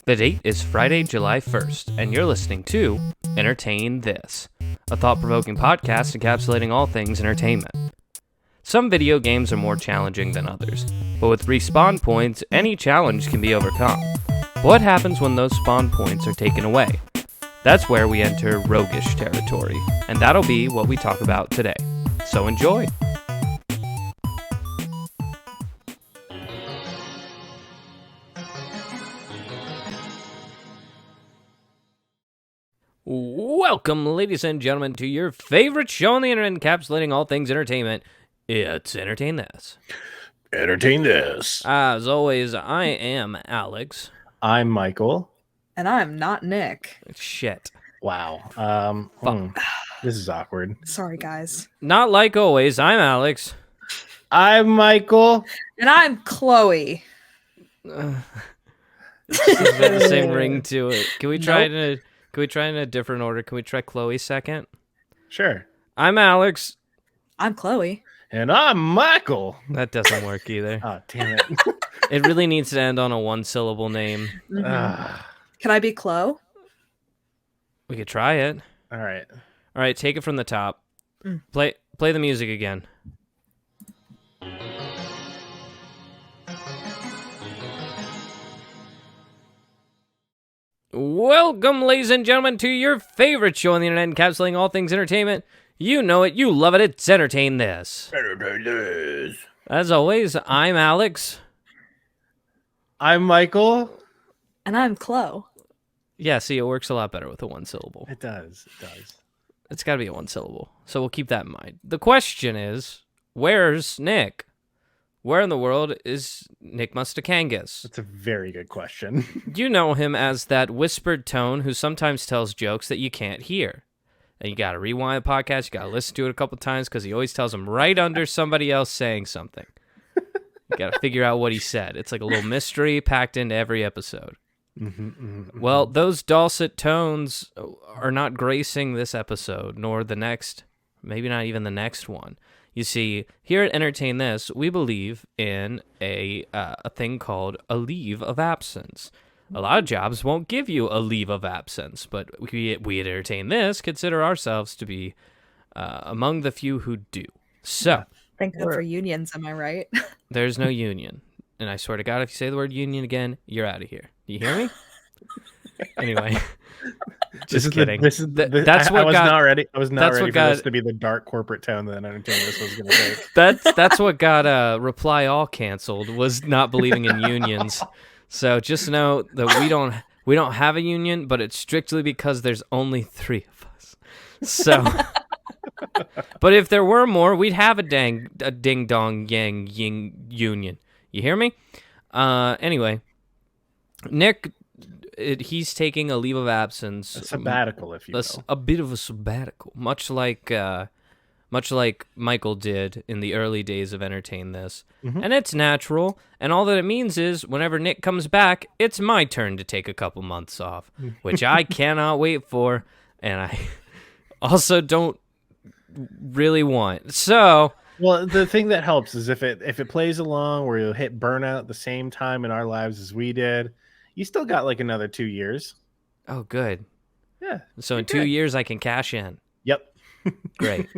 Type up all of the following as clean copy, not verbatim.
The date is Friday, July 1st, and you're listening to Entertain This, a thought-provoking podcast encapsulating all things entertainment. Some video games are more challenging than others, but with respawn points, any challenge can be overcome. But what happens when those spawn points are taken away? That's where we enter roguish territory, and that'll be what we talk about today. So enjoy! Welcome, ladies and gentlemen, to your favorite show on the internet encapsulating all things entertainment. It's Entertain This. Entertain This. As always, I am Alex. I'm Michael. And I'm not Nick. Shit. Wow. This is awkward. Sorry, guys. Not like always, I'm Alex. I'm Michael. And I'm Chloe. It's got the same ring to it. Can we try Can we try in a different order? Can we try Chloe second? Sure. I'm Alex. I'm Chloe. And I'm Michael. That doesn't work either. Oh, damn it. It really needs to end on a one-syllable name. Mm-hmm. Can I be Chloe? We could try it. All right. All right, take it from the top. Play the music again. Welcome, ladies and gentlemen, to your favorite show on the internet encapsulating all things entertainment. You know it, you love it, it's Entertain This. Entertain This. As always, I'm Alex. I'm Michael. And I'm Chloe. Yeah, see, it works a lot better with a one syllable. It does. It's got to be a one syllable, so we'll keep that in mind. The question is, where's Nick? Where in the world is Nick Mustakangas? That's a very good question. You know him as that whispered tone who sometimes tells jokes that you can't hear. And you got to rewind the podcast, you got to listen to it a couple times because he always tells them right under somebody else saying something. You got to figure out what he said. It's like a little mystery packed into every episode. Well, those dulcet tones are not gracing this episode, nor the next, maybe not even the next one. You see, here at Entertain This, we believe in a thing called a leave of absence. A lot of jobs won't give you a leave of absence, but we at Entertain This consider ourselves to be among the few who do. So, Thank God for unions, am I right? there's no union. And I swear to God, if you say the word union again, you're out of here. You hear me? Anyway, just kidding. That's what I was not ready. I was not ready for this to be the dark corporate tone that Entertain This was going to take. That's what got Reply All canceled, was not believing in unions. So just know that we don't have a union, but it's strictly because there's only 3 of us. So, but if there were more, we'd have a ding dong yang ying union. You hear me? Anyway, Nick, he's taking a leave of absence. A sabbatical, if you will. A bit of a sabbatical, much like Michael did in the early days of Entertain This. And it's natural, and all that it means is whenever Nick comes back, it's my turn to take a couple months off, which I cannot wait for, and I also don't really want. So... Well, the thing that helps is if it plays along where you'll hit burnout at the same time in our lives as we did, you still got like another 2 years. Oh, good. Yeah. So in 2 years, I can cash in. Yep. Great.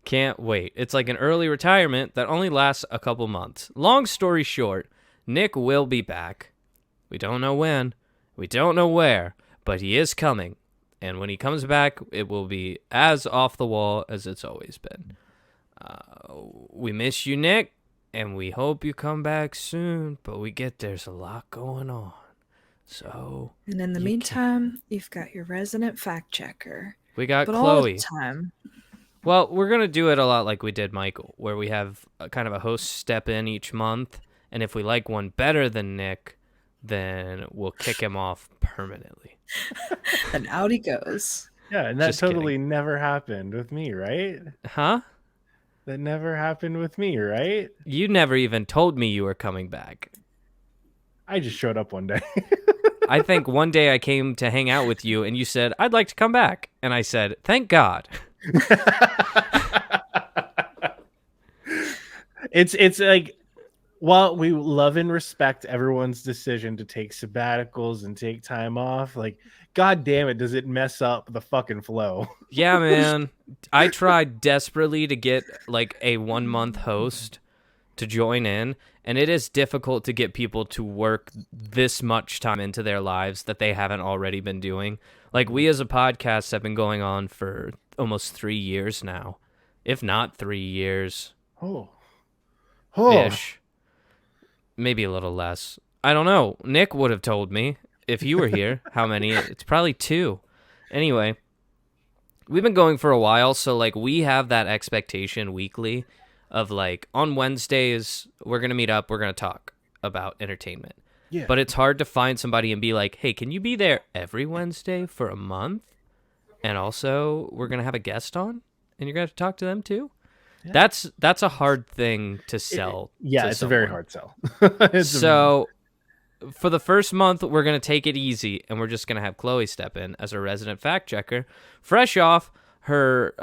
Can't wait. It's like an early retirement that only lasts a couple months. Long story short, Nick will be back. We don't know when. We don't know where. But he is coming. And when he comes back, it will be as off the wall as it's always been. We miss you, Nick, and we hope you come back soon, but we get there's a lot going on. So, and in the meantime, you've got your resident fact checker. We got but Chloe. All the time. Well, we're going to do it a lot like we did Michael, where we have kind of a host step in each month, and if we like one better than Nick, then we'll kick him off permanently. And out he goes. Yeah, and that Just totally kidding. never happened with me, right? Huh? That never happened with me, right? You never even told me you were coming back. I just showed up one day. I think one day I came to hang out with you and you said, I'd like to come back. And I said, thank God. It's like while we love and respect everyone's decision to take sabbaticals and take time off, like, god damn it, does it mess up the fucking flow? Yeah, man. I tried desperately to get like a 1 month host to join in, and it is difficult to get people to work this much time into their lives that they haven't already been doing. Like, we as a podcast have been going on for almost 3 years now, if not 3 years. Oh. Ish. Maybe a little less. I don't know. Nick would have told me if you were here how many. It's probably 2. Anyway, we've been going for a while, so like we have that expectation weekly of like on Wednesdays we're going to meet up, we're going to talk about entertainment. Yeah. But it's hard to find somebody and be like, "Hey, can you be there every Wednesday for a month?" And also, we're going to have a guest on and you're going to talk to them too. Yeah. That's a hard thing to sell. It's a very hard sell. For the first month, we're going to take it easy, and we're just going to have Chloe step in as our resident fact checker, fresh off her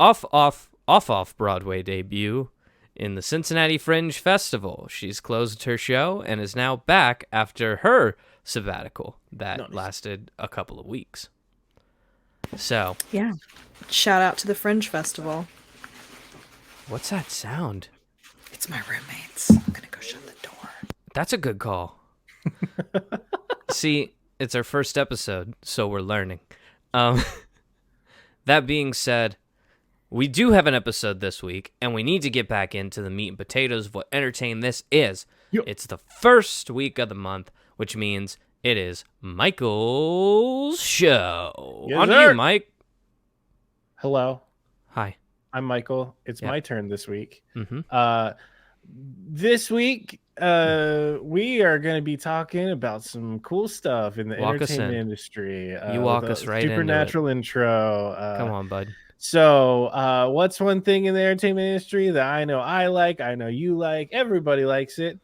off Broadway debut in the Cincinnati Fringe Festival. She's closed her show and is now back after her sabbatical that lasted a couple of weeks. So, yeah. Shout out to the Fringe Festival. What's that sound? It's my roommates. I'm going to go shut the door. That's a good call. See, it's our first episode, so we're learning. That being said, we do have an episode this week, and we need to get back into the meat and potatoes of what Entertain This is. Yep. It's the first week of the month, which means it is Michael's show. Yes, On to sir. you, Mike. Hello. Hi. I'm Michael. It's my turn this week. Mm-hmm. This week, we are going to be talking about some cool stuff in the entertainment industry. You walk us right into it. Supernatural intro. Come on, bud. So, what's one thing in the entertainment industry that I know I know you like, everybody likes it,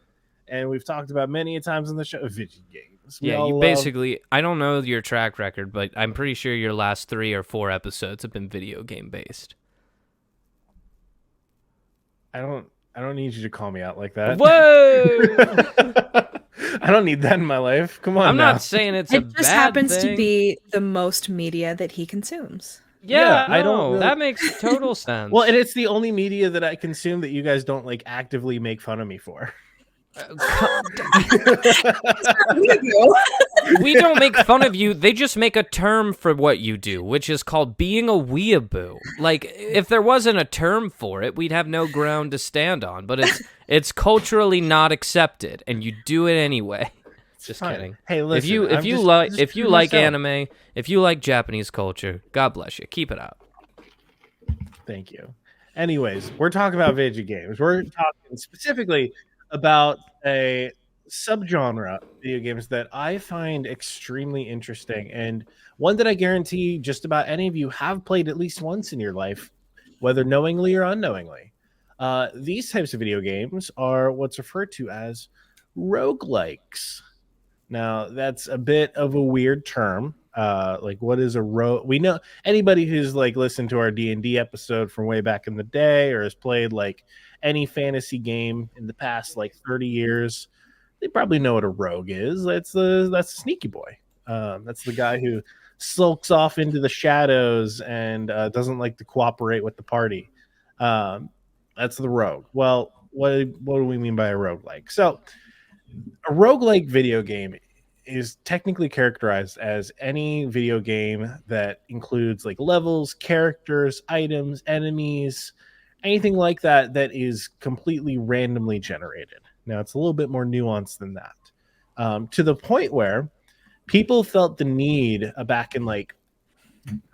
and we've talked about many times on the show, video games. Basically, I don't know your track record, but I'm pretty sure your last 3 or 4 episodes have been video game based. I don't need you to call me out like that. Whoa! I don't need that in my life. Come on. I'm not saying it's a bad thing. It just happens to be the most media that he consumes. Yeah, I don't really... That makes total sense. Well, and it's the only media that I consume that you guys don't like actively make fun of me for. We don't make fun of you. They just make a term for what you do, which is called being a weeaboo. Like, if there wasn't a term for it, we'd have no ground to stand on. But it's culturally not accepted, and you do it anyway. Just fine. kidding. Hey, listen. If you like anime, if you like Japanese culture, God bless you. Keep it up. Thank you. Anyways, we're talking about video games. We're talking specifically about a subgenre of video games that I find extremely interesting, and one that I guarantee just about any of you have played at least once in your life, whether knowingly or unknowingly. These types of video games are what's referred to as roguelikes. Now, that's a bit of a weird term. Like, what is a rogue? We know anybody who's like listened to our D&D episode from way back in the day, or has played like any fantasy game in the past like 30 years, they probably know what a rogue is. That's a sneaky boy. That's the guy who sulks off into the shadows and doesn't like to cooperate with the party. That's the rogue. Well, what do we mean by a roguelike? So, a roguelike video game is technically characterized as any video game that includes like levels, characters, items, enemies, anything like that is completely randomly generated. Now, it's a little bit more nuanced than that, to the point where people felt the need back in like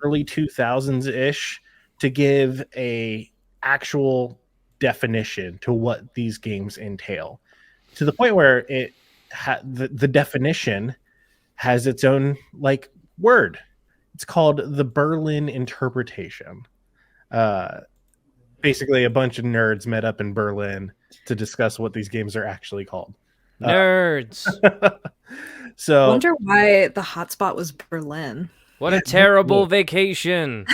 early 2000s-ish to give a actual definition to what these games entail, to the point where it the definition has its own like word. It's called the Berlin interpretation. Basically, a bunch of nerds met up in Berlin to discuss what these games are actually called. Nerds. So, I wonder why the hotspot was Berlin. What a terrible vacation.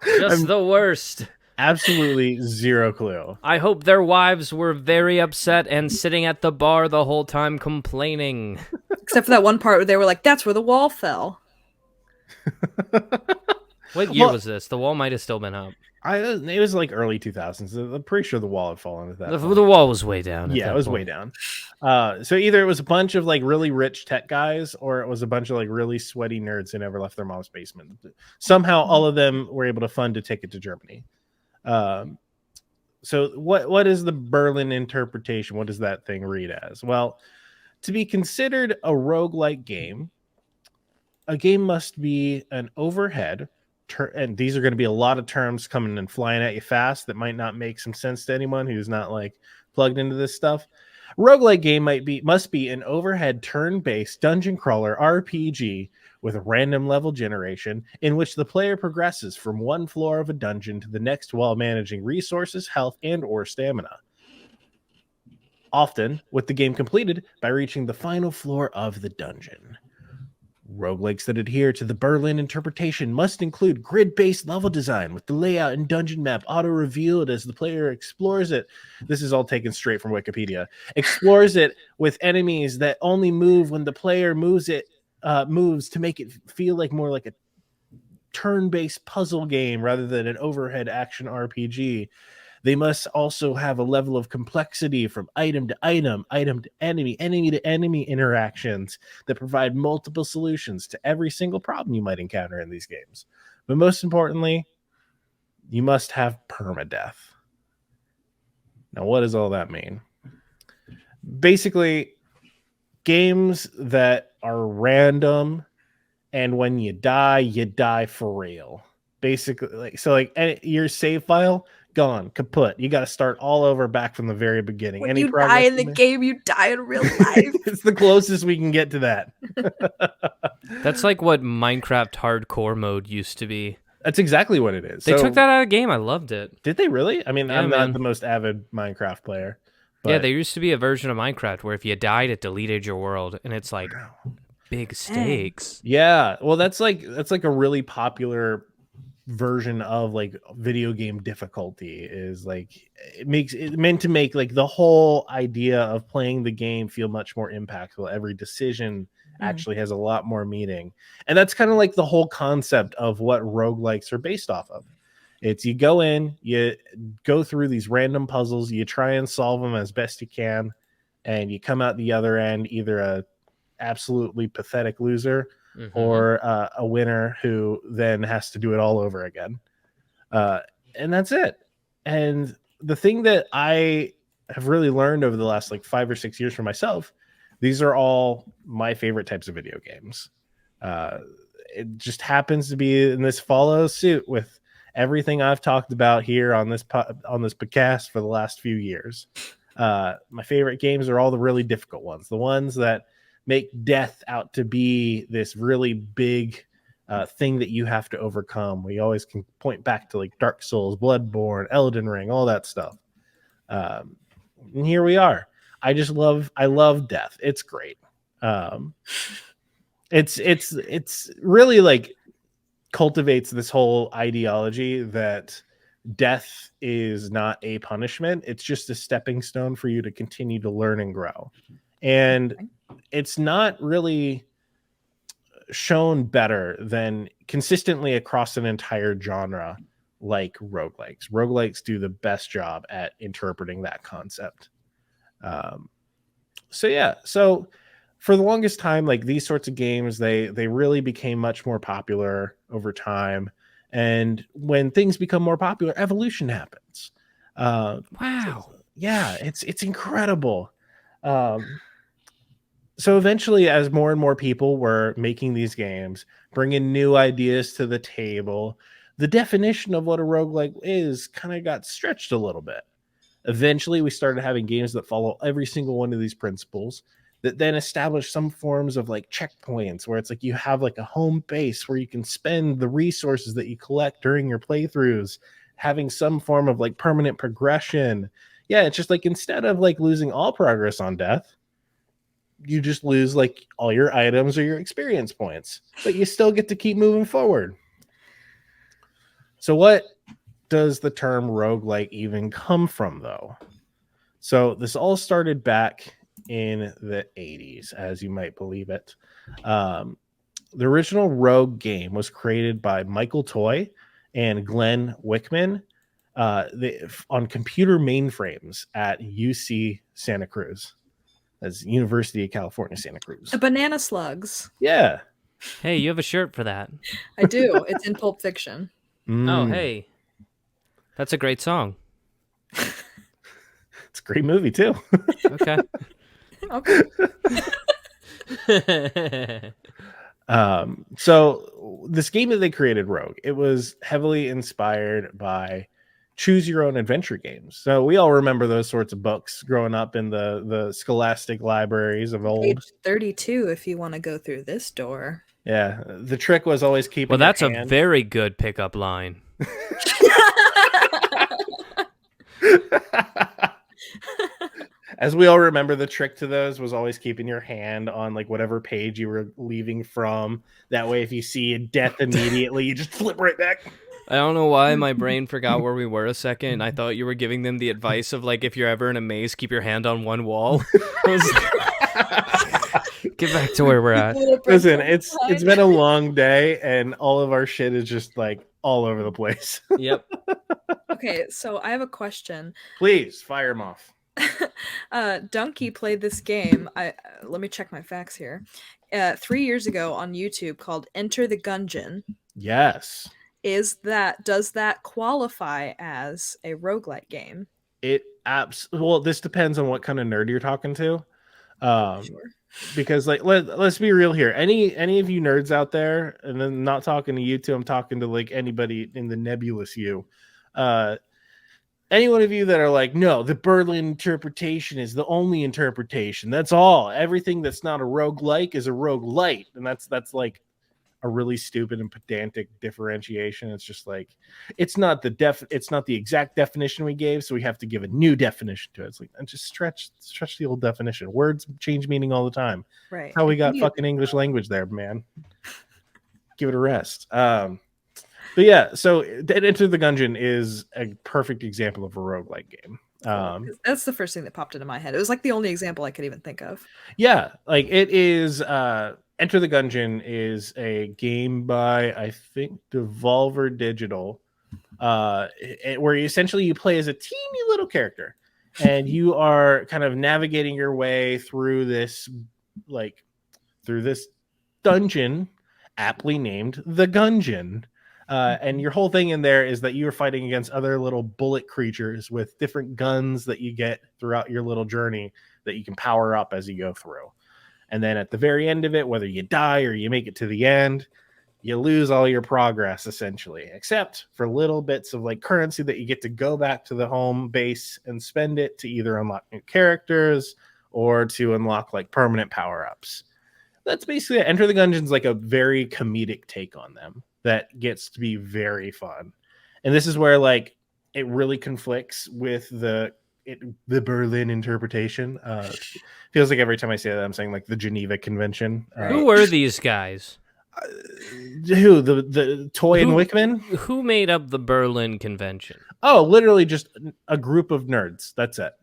Just the worst. Absolutely zero clue. I hope their wives were very upset and sitting at the bar the whole time complaining. Except for that one part where they were like, "That's where the wall fell." What year was this? The wall might have still been up. It was like early 2000s. I'm pretty sure the wall had fallen at that point. The wall was way down. Yeah, it was way down. So either it was a bunch of like really rich tech guys, or it was a bunch of like really sweaty nerds who never left their mom's basement. Somehow, all of them were able to fund a ticket to Germany. So what is the Berlin interpretation? What does that thing read as? Well, to be considered a roguelike game, a game must be an overhead. And these are going to be a lot of terms coming and flying at you fast that might not make some sense to anyone who's not like plugged into this stuff. Roguelike game must be an overhead turn-based dungeon crawler RPG with a random level generation in which the player progresses from one floor of a dungeon to the next while managing resources, health, and or stamina. Often with the game completed by reaching the final floor of the dungeon. Roguelikes that adhere to the Berlin interpretation must include grid-based level design with the layout and dungeon map auto-revealed as the player explores it. This is all taken straight from Wikipedia. Explores it with enemies that only move when the player moves to make it feel like more like a turn-based puzzle game rather than an overhead action RPG. They must also have a level of complexity from item to item, item to enemy to enemy interactions that provide multiple solutions to every single problem you might encounter in these games. But most importantly, you must have permadeath. Now, what does all that mean? Basically, games that are random, and when you die for real. Basically, your save file, gone, kaput. You got to start all over back from the very beginning. When you die in the game, you die in real life. It's the closest we can get to that. That's like what Minecraft hardcore mode used to be. That's exactly what it is. They took that out of the game. I loved it. Did they really? I mean, yeah, I'm not the most avid Minecraft player. But... yeah, there used to be a version of Minecraft where if you died, it deleted your world, and it's like big stakes. Yeah, well, that's like a really popular version of like video game difficulty. Is like it meant to make like the whole idea of playing the game feel much more impactful. Every decision actually has a lot more meaning, and that's kind of like the whole concept of what roguelikes are based off of. It's you go in, you go through these random puzzles, you try and solve them as best you can, and you come out the other end either a absolutely pathetic loser or a winner who then has to do it all over again. And that's it. And the thing that I have really learned over the last like 5 or 6 years for myself, these are all my favorite types of video games. It just happens to be in this follow suit with everything I've talked about here on this podcast for the last few years. My favorite games are all the really difficult ones, the ones that make death out to be this really big thing that you have to overcome. We always can point back to like Dark Souls, Bloodborne, Elden Ring, all that stuff. And here we are. I love death. It's great. It's really like cultivates this whole ideology that death is not a punishment. It's just a stepping stone for you to continue to learn and grow. And it's not really shown better than consistently across an entire genre like roguelikes. Roguelikes do the best job at interpreting that concept. So for the longest time, like these sorts of games, they really became much more popular over time. And when things become more popular, evolution happens. Wow. It's incredible. So eventually, as more and more people were making these games, bringing new ideas to the table, the definition of what a roguelike is kind of got stretched a little bit. Eventually, we started having games that follow every single one of these principles that then establish some forms of like checkpoints where it's like you have like a home base where you can spend the resources that you collect during your playthroughs, having some form of like permanent progression. Yeah, it's just like instead of like losing all progress on death, you just lose like all your items or your experience points, but you still get to keep moving forward. So what does the term roguelike even come from, though? So this all started back in the 80s, as you might believe it. The original Rogue game was created by Michael Toy and Glenn Wickman on computer mainframes at UC Santa Cruz. That's University of California, Santa Cruz. The banana slugs. Yeah. Hey, you have a shirt for that. I do. It's in Pulp Fiction. Oh, hey. That's a great song. It's a great movie, too. Okay. Okay. So this game that they created, Rogue, it was heavily inspired by choose your own adventure games. So we all remember those sorts of books growing up in the scholastic libraries of old. Page 32 if you want to go through this door. Yeah. The trick was always keeping Well, that's your a hand. very good pickup line. As we all remember, the trick to those was always keeping your hand on like whatever page you were leaving from. That way, if you see a death immediately, you just flip right back. I don't know why my brain forgot where we were a second. I thought you were giving them the advice of, like, if you're ever in a maze, keep your hand on one wall. Get back to where we're at. Listen, it's been a long day, and all of our shit is just like all over the place. Yep. Okay, so I have a question. Please fire them off. Donkey played this game. Let me check my facts here. 3 years ago on YouTube called Enter the Gungeon. Yes. Does that qualify as a roguelike game? Well, this depends on what kind of nerd you're talking to. Sure. Because like let's be real here. Any of you nerds out there, and then not talking to you two, I'm talking to like anybody in the nebulous you. Any one of you that are like, no, the Berlin interpretation is the only interpretation. That's all. Everything that's not a roguelike is a roguelite. And that's like a really stupid and pedantic differentiation. It's just like it's not the exact definition we gave, so we have to give a new definition to it. It's like, and just stretch the old definition. Words change meaning all the time. Right. How we got fucking English language there, man. Give it a rest. But yeah, so Enter the Gungeon is a perfect example of a roguelike game. That's the first thing that popped into my head. It was like the only example I could even think of. Yeah, like it is. Enter the Gungeon is a game by, I think, Devolver Digital, where you play as a teeny little character, and you are kind of navigating your way through this dungeon, aptly named the Gungeon. And your whole thing in there is that you're fighting against other little bullet creatures with different guns that you get throughout your little journey that you can power up as you go through. And then at the very end of it, whether you die or you make it to the end, you lose all your progress essentially, except for little bits of like currency that you get to go back to the home base and spend it to either unlock new characters or to unlock like permanent power-ups. That's basically it. Enter the Gungeon's like a very comedic take on them that gets to be very fun. And this is where like it really conflicts with the Berlin interpretation. Feels like every time I say that I'm saying like the Geneva Convention. Who were these guys? Who? The Toy and Wickman? Who made up the Berlin Convention? Oh, literally just a group of nerds. That's it.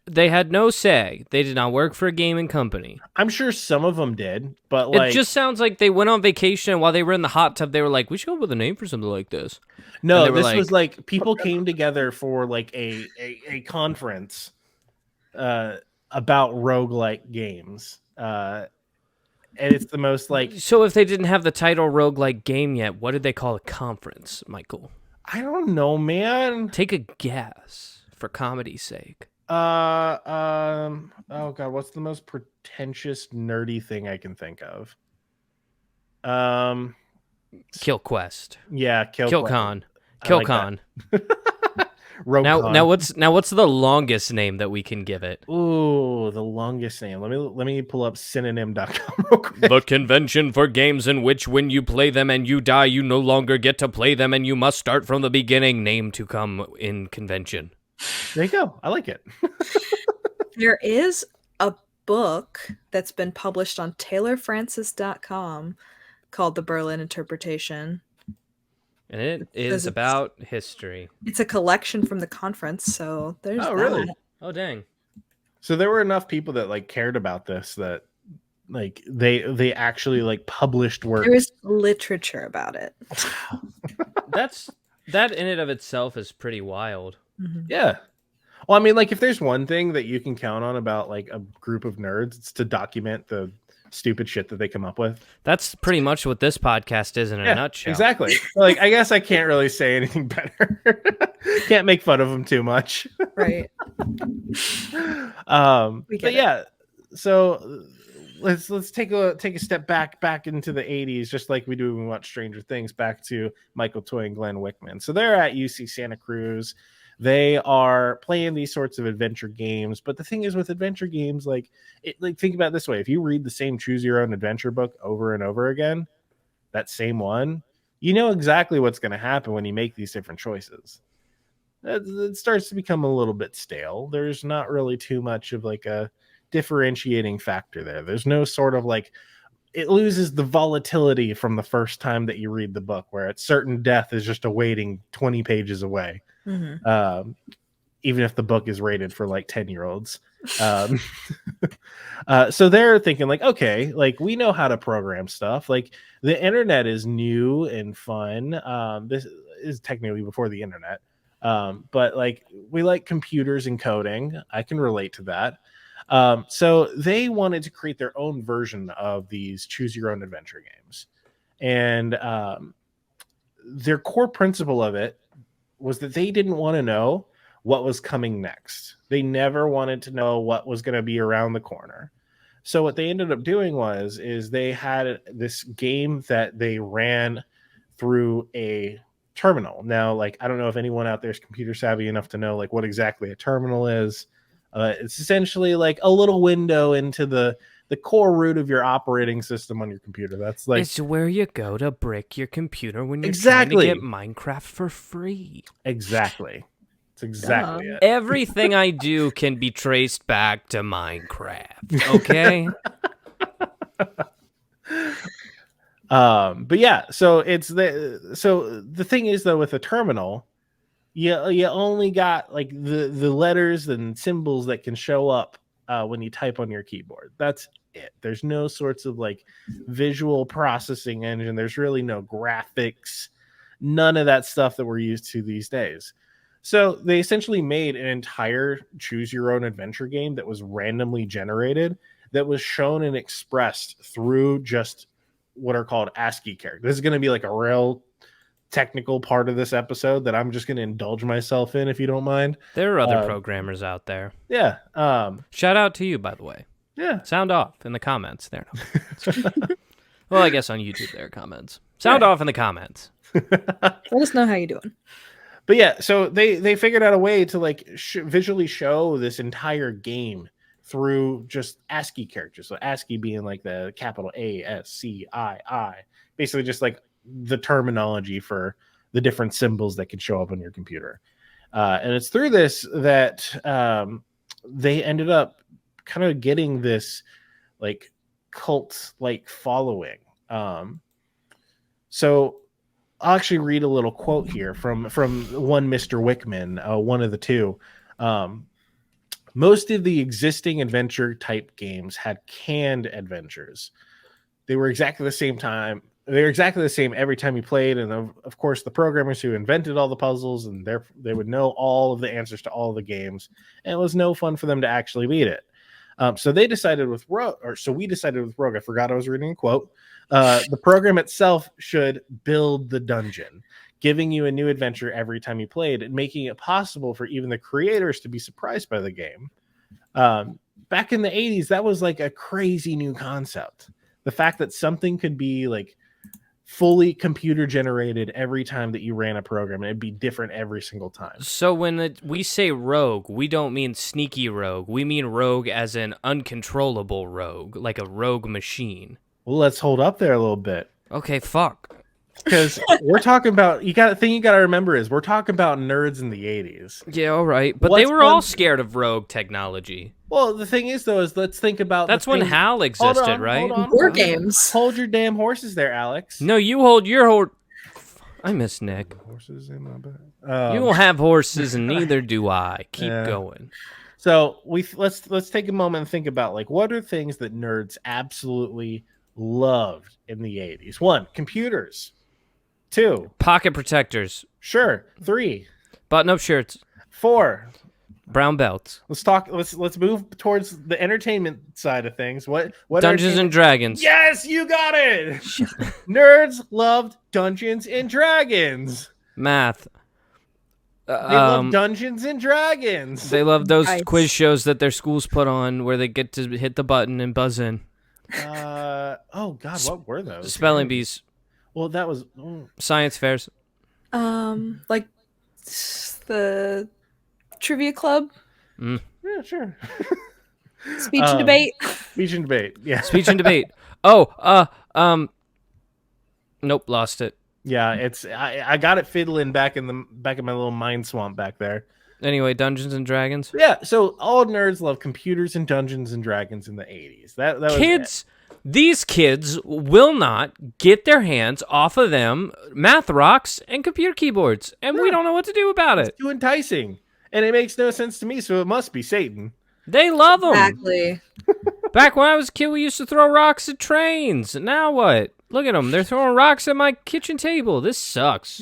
They had no say. They did not work for a gaming company. I'm sure some of them did, but like... It just sounds like they went on vacation, and while they were in the hot tub, they were like, we should come up with a name for something like this. No, this was like people came together for like a conference about roguelike games. And it's the most like... So if they didn't have the title roguelike game yet, what did they call a conference, Michael? I don't know, man. Take a guess for comedy's sake. Oh god, what's the most pretentious nerdy thing I can think of? Kill Quest. Yeah, Killcon. Killcon. Like now what's the longest name that we can give it? Ooh, the longest name. Let me pull up synonym.com real quick. The convention for games in which when you play them and you die, you no longer get to play them and you must start from the beginning. Name to come in convention. There you go. I like it. There is a book that's been published on TaylorFrancis.com called The Berlin Interpretation. And it says is it's- about history. It's a collection from the conference, so there's Oh, that. really? Oh, dang. So there were enough people that like cared about this that like they actually like published work. There is literature about it. That in and of itself is pretty wild. Mhm. Yeah. Well, I mean, like if there's one thing that you can count on about like a group of nerds, it's to document the stupid shit that they come up with. That's pretty much what this podcast is in a nutshell. Exactly. Like I guess I can't really say anything better. Can't make fun of them too much. Right. But yeah, so let's take a step back into the 80s, just like we do when we watch Stranger Things, back to Michael Toy and Glenn Wickman. So they're at UC Santa Cruz. They are playing these sorts of adventure games, but the thing is with adventure games, like think about it this way: if you read the same choose your own adventure book over and over again, that same one, you know exactly what's going to happen when you make these different choices. It starts to become a little bit stale. There's not really too much of like a differentiating factor there. There's no sort of like, it loses the volatility from the first time that you read the book, where it's certain death is just awaiting 20 pages away. Mm-hmm. Even if the book is rated for like 10-year-olds. So they're thinking like, okay, like we know how to program stuff. Like the internet is new and fun. This is technically before the internet. But like we like computers and coding. I can relate to that. So they wanted to create their own version of these choose your own adventure games. And their core principle of it was that they didn't want to know what was coming next. They never wanted to know what was going to be around the corner. So what they ended up doing is they had this game that they ran through a terminal. Now, like, I don't know if anyone out there is computer savvy enough to know like what exactly a terminal is. It's essentially like a little window into the core root of your operating system on your computer. That's like, it's where you go to brick your computer when you're Exactly. trying to get Minecraft for free. exactly. It's exactly it. Everything I do can be traced back to Minecraft. Okay. But yeah, so the thing is though, with a terminal, you only got like the letters and symbols that can show up when you type on your keyboard. That's it. There's no sorts of like visual processing engine. There's really no graphics, none of that stuff that we're used to these days. So they essentially made an entire choose your own adventure game that was randomly generated, that was shown and expressed through just what are called ASCII characters. This is going to be like a real technical part of this episode that I'm just going to indulge myself in, if you don't mind. There are other programmers out there. Yeah. Shout out to you, by the way. Yeah. Sound off in the comments. There. Well, I guess on YouTube there are comments. Sound off in the comments. Let us know how you're doing. But yeah, so they figured out a way to like visually show this entire game through just ASCII characters. So ASCII being like the capital ASCII, basically just like the terminology for the different symbols that can show up on your computer. And it's through this that they ended up kind of getting this like cult like following. So I'll actually read a little quote here from one Mr. Wickman, one of the two. Most of the existing adventure type games had canned adventures. They were exactly the same every time you played. And of course, the programmers who invented all the puzzles, and they would know all of the answers to all of the games. And it was no fun for them to actually beat it. So we decided with Rogue. I forgot I was reading a quote. The program itself should build the dungeon, giving you a new adventure every time you played and making it possible for even the creators to be surprised by the game. Back in the 80s, that was like a crazy new concept. The fact that something could be like fully computer generated every time that you ran a program, and it'd be different every single time. So when we say rogue, we don't mean sneaky rogue. We mean rogue as an uncontrollable rogue, like a rogue machine. Well, let's hold up there a little bit. Okay, fuck. Because we're talking about, you got to remember is we're talking about nerds in the 80s. Yeah, all right. But they were all scared of rogue technology. Well, the thing is, though, is let's think about... That's when HAL existed, right? War games. Hold your damn horses there, Alex. No, you hold your I miss Nick. Horses in my back. You don't have horses, and neither do I. Keep Yeah. going. So let's take a moment and think about like what are things that nerds absolutely loved in the 80s. 1, computers. 2, Pocket protectors, sure. 3, button-up shirts, 4. brown belts, Let's move towards the entertainment side of things. What Dungeons and Dragons. Yes, you got it. Nerds loved Dungeons and Dragons. Math. They love Dungeons and Dragons. They love those Nice. quiz shows that their schools put on where they get to hit the button and buzz in. Oh God, what were those? Spelling bees, Well, that was science fairs. Like the trivia club, yeah, sure. speech and debate. Speech and debate. Yeah, Speech and debate. Nope, lost it. yeah. It's I got it fiddling back in my little mind swamp back there. Anyway, Dungeons and Dragons. Yeah, so all nerds love computers and Dungeons and Dragons in the 80s. That was Kids, these kids will not get their hands off of them math rocks and computer keyboards, and we don't know what to do about it. It's too enticing, and it makes no sense to me. So it must be Satan. They love them. Exactly. Back when I was a kid, we used to throw rocks at trains. Now what? Look at them. They're throwing rocks at my kitchen table. This sucks.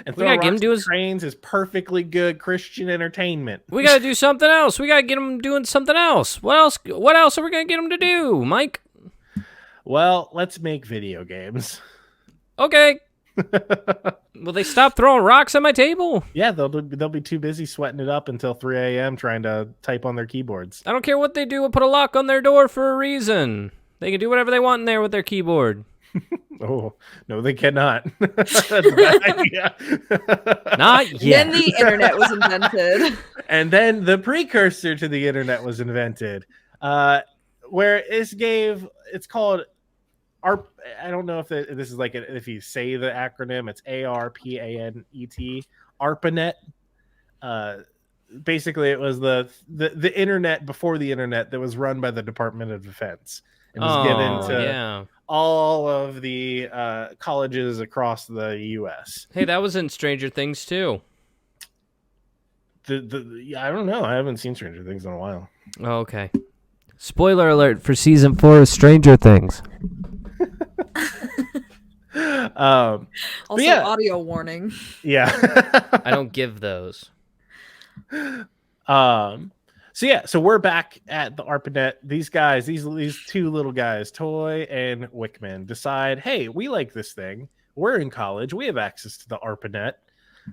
And We gotta get him doing trains is perfectly good Christian entertainment. We gotta do something else. We gotta get them doing something else. What else? What else are we gonna get them to do, Mike? Well, let's make video games. Okay. Will they stop throwing rocks at my table? Yeah, they'll be too busy sweating it up until 3 a.m. trying to type on their keyboards. I don't care what they do. We'll put a lock on their door for a reason. They can do whatever they want in there with their keyboard. Oh, no, they cannot. That's a bad idea. Not yet. Then the internet was invented. And then the precursor to the internet was invented, where it's called ARP. I don't know if this is like if you say the acronym, it's ARPANET, Arpanet. Basically, it was the internet before the internet that was run by the Department of Defense. It was given to all of the colleges across the U.S. Hey, that was in Stranger Things too. I don't know. I haven't seen Stranger Things in a while. Oh, okay. Spoiler alert for season 4 of Stranger Things. Also, yeah. audio warning. Yeah. I don't give those. So we're back at the Arpanet. These guys, these two little guys, Toy and Wickman, decide, hey, we like this thing. We're in college. We have access to the Arpanet.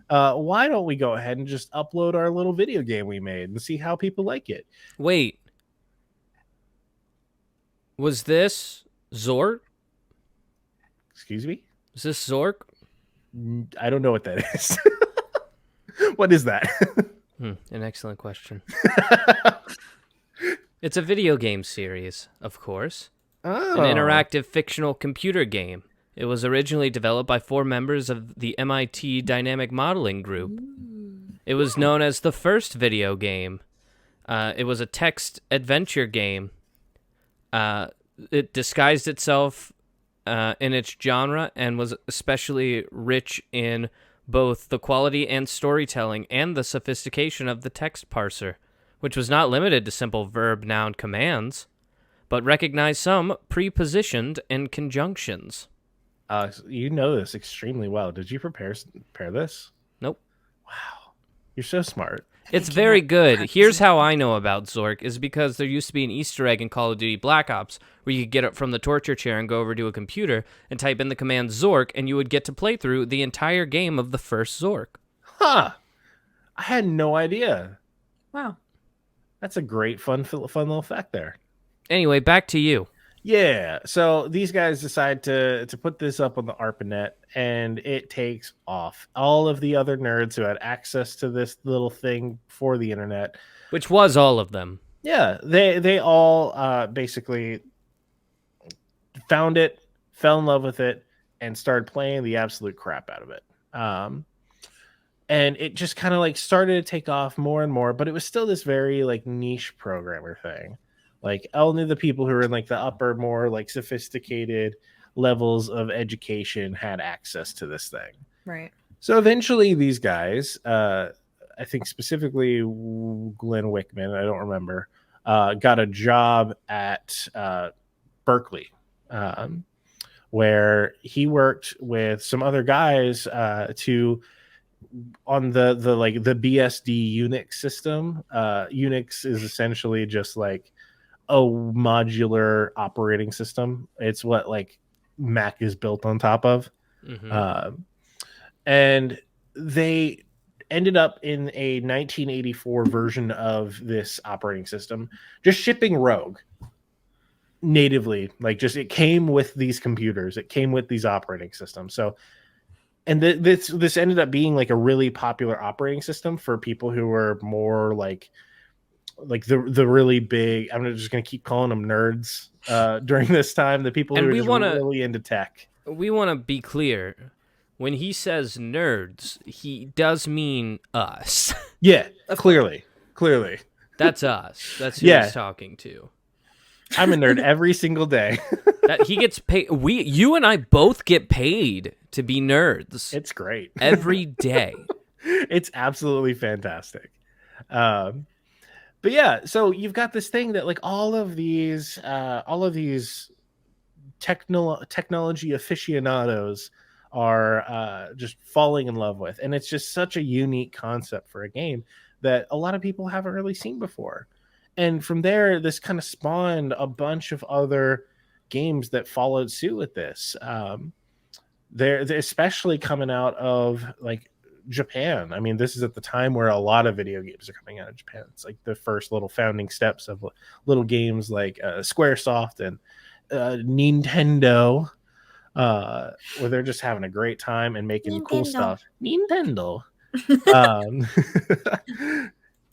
Why don't we go ahead and just upload our little video game we made and see how people like it? Wait. Was this Zork? Excuse me? Is this Zork? I don't know what that is. What is that? An excellent question. It's a video game series, of course. Oh. An interactive fictional computer game. It was originally developed by 4 members of the MIT Dynamic Modeling Group. It was known as the first video game. It was a text adventure game. It disguised itself in its genre and was especially rich in both the quality and storytelling and the sophistication of the text parser, which was not limited to simple verb-noun commands, but recognized some prepositioned and conjunctions. You know this extremely well. Did you prepare this? Nope. Wow. You're so smart. It's very good. Here's how I know about Zork, is because there used to be an Easter egg in Call of Duty Black Ops where you could get up from the torture chair and go over to a computer and type in the command Zork, and you would get to play through the entire game of the first Zork. Huh. I had no idea. Wow. That's a great, fun little fact there. Anyway, back to you. Yeah, so these guys decide to put this up on the Arpanet, and it takes off. All of the other nerds who had access to this little thing for the internet, Which was all of them. yeah, they all basically found it, fell in love with it, and started playing the absolute crap out of it. And it just kind of like started to take off more and more, but it was still this very like niche programmer thing. Like only the people who are in like the upper, more like sophisticated levels of education had access to this thing. Right. So eventually these guys, I think specifically Glenn Wickman, I don't remember, got a job at Berkeley, where he worked with some other guys on the BSD Unix system. Unix is essentially just like a modular operating system. It's what like Mac is built on top of. And they ended up in a 1984 version of this operating system, just shipping Rogue natively. Like, just it came with these computers, it came with these operating systems. So, and this ended up being like a really popular operating system for people who were more like the really big. I'm just going to keep calling them nerds during this time. The people who were just really into tech. We want to be clear. When he says nerds, he does mean us. Yeah, clearly. That's us. That's who he's talking to. I'm a nerd every single day. That he gets paid. You and I both get paid to be nerds. It's great. Every day. It's absolutely fantastic. But yeah, so you've got this thing that like all of these technology aficionados are just falling in love with, and it's just such a unique concept for a game that a lot of people haven't really seen before. And from there, this kind of spawned a bunch of other games that followed suit with this. They're especially coming out of like Japan. I mean, this is at the time where a lot of video games are coming out of Japan. It's like the first little founding steps of little games like Squaresoft and Nintendo, where they're just having a great time and making cool stuff. Nintendo.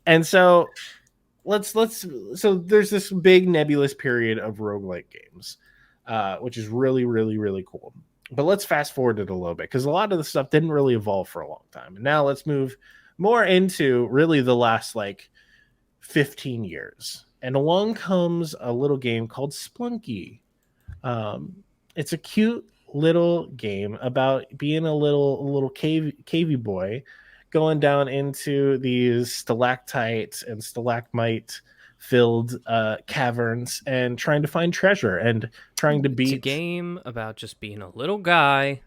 And so so there's this big nebulous period of roguelike games, which is really, really, really cool. But let's fast forward it a little bit, because a lot of the stuff didn't really evolve for a long time. And now let's move more into really the last like 15 years. And along comes a little game called Splunky. It's a cute little game about being a little cavey boy going down into these stalactite and stalagmite filled caverns and trying to find treasure and trying to beat. It's a game about just being a little guy,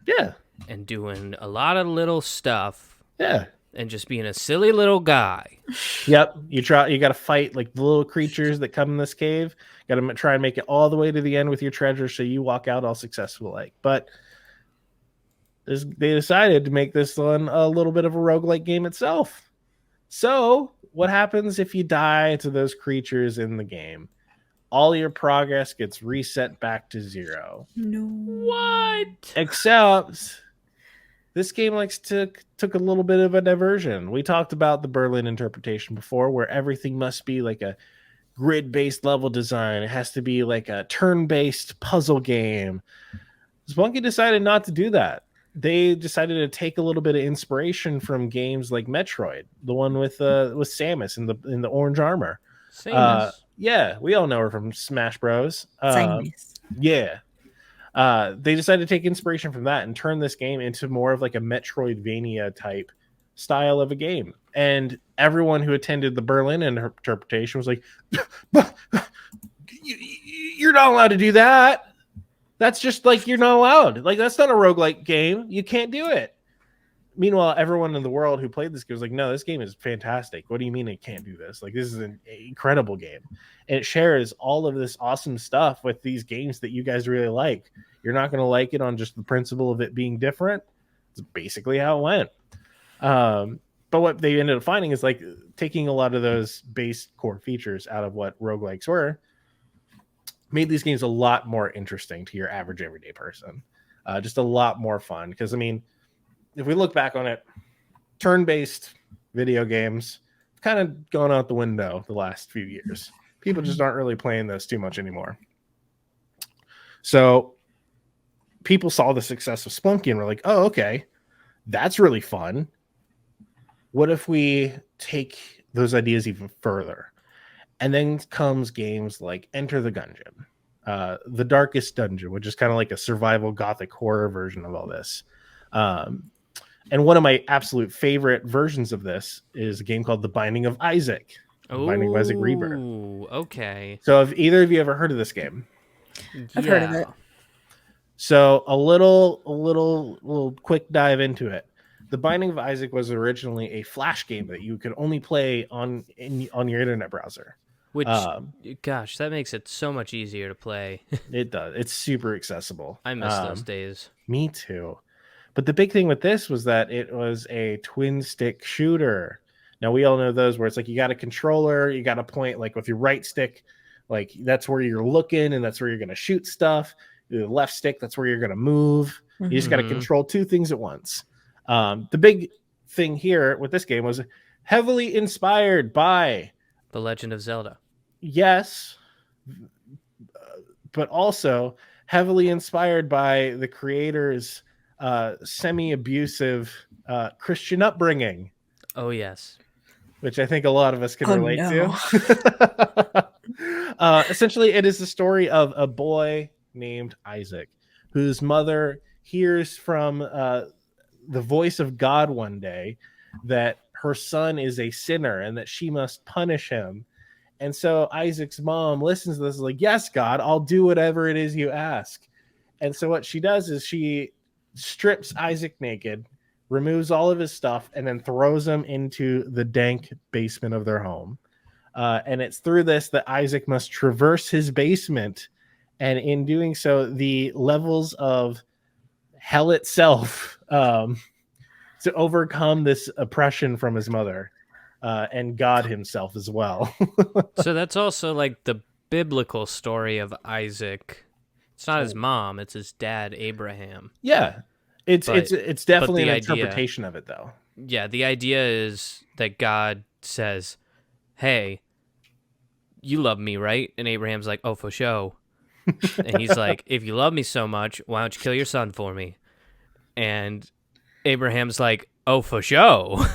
and doing a lot of little stuff, and just being a silly little guy. Yep, you got to fight like the little creatures that come in this cave. Got to try and make it all the way to the end with your treasure, so you walk out all successful. But they decided to make this one a little bit of a roguelike game itself. So what happens if you die to those creatures in the game? All your progress gets reset back to 0. No. What? Except this game took a little bit of a diversion. We talked about the Berlin interpretation before, where everything must be like a grid-based level design. It has to be like a turn-based puzzle game. Spunky decided not to do that. They decided to take a little bit of inspiration from games like Metroid, the one with Samus in the orange armor. Samus. Yeah, we all know her from Smash Bros. Samus. Yeah. They decided to take inspiration from that and turn this game into more of like a Metroidvania type style of a game. And everyone who attended the Berlin interpretation was like, you're not allowed to do that. That's just like, you're not allowed. Like, that's not a roguelike game. You can't do it. Meanwhile, everyone in the world who played this game was like, no, this game is fantastic. What do you mean it can't do this? Like, this is an incredible game. And it shares all of this awesome stuff with these games that you guys really like. You're not going to like it on just the principle of it being different. It's basically how it went. But what they ended up finding is like taking a lot of those base core features out of what roguelikes were, made these games a lot more interesting to your average everyday person. Just a lot more fun. Because, I mean, if we look back on it, turn-based video games have kind of gone out the window the last few years. People just aren't really playing those too much anymore. So people saw the success of Splunky and were like, oh, okay, that's really fun. What if we take those ideas even further? And then comes games like Enter the Gungeon. The Darkest Dungeon, which is kind of like a survival gothic horror version of all this. And one of my absolute favorite versions of this is a game called The Binding of Isaac. Binding of Isaac Rebirth. Okay. So have either of you ever heard of this game? I've heard of it. So a little quick dive into it. The Binding of Isaac was originally a Flash game that you could only play on your internet browser. Which, gosh, that makes it so much easier to play. It does. It's super accessible. I miss those days. Me too. But the big thing with this was that it was a twin stick shooter. Now we all know those where it's like you got a controller, you got a point like with your right stick, like that's where you're looking and that's where you're going to shoot stuff. The left stick, that's where you're going to move. You just got to control two things at once. The big thing here with this game was heavily inspired by The Legend of Zelda. Yes, but also heavily inspired by the creator's semi-abusive Christian upbringing. Oh, yes. Which I think a lot of us can relate to. Essentially, it is the story of a boy named Isaac, whose mother hears from the voice of God one day that her son is a sinner and that she must punish him. And so Isaac's mom listens to this like, yes, God, I'll do whatever it is you ask. And so what she does is she strips Isaac naked, removes all of his stuff, and then throws him into the dank basement of their home. And it's through this that Isaac must traverse his basement. And in doing so, the levels of hell itself to overcome this oppression from his mother and God himself as well. So that's also like the biblical story of Isaac. It's not his mom, it's his dad, Abraham. Yeah. It's definitely an idea, interpretation of it, though. Yeah, the idea is that God says, hey, you love me, right? And Abraham's like, oh, for sure. And he's like, if you love me so much, why don't you kill your son for me? And Abraham's like, oh, for sure.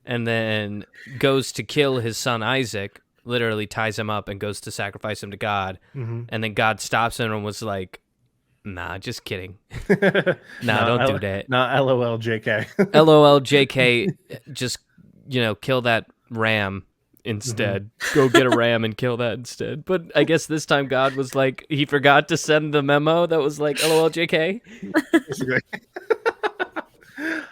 And then goes to kill his son Isaac, literally ties him up and goes to sacrifice him to God. Mm-hmm. And then God stops him and was like, nah, just kidding. Nah, don't do that. Nah, LOL JK. LOL JK, just, kill that ram instead. Go get a ram and kill that instead. But I guess this time God was like, he forgot to send the memo that was like, LOL JK.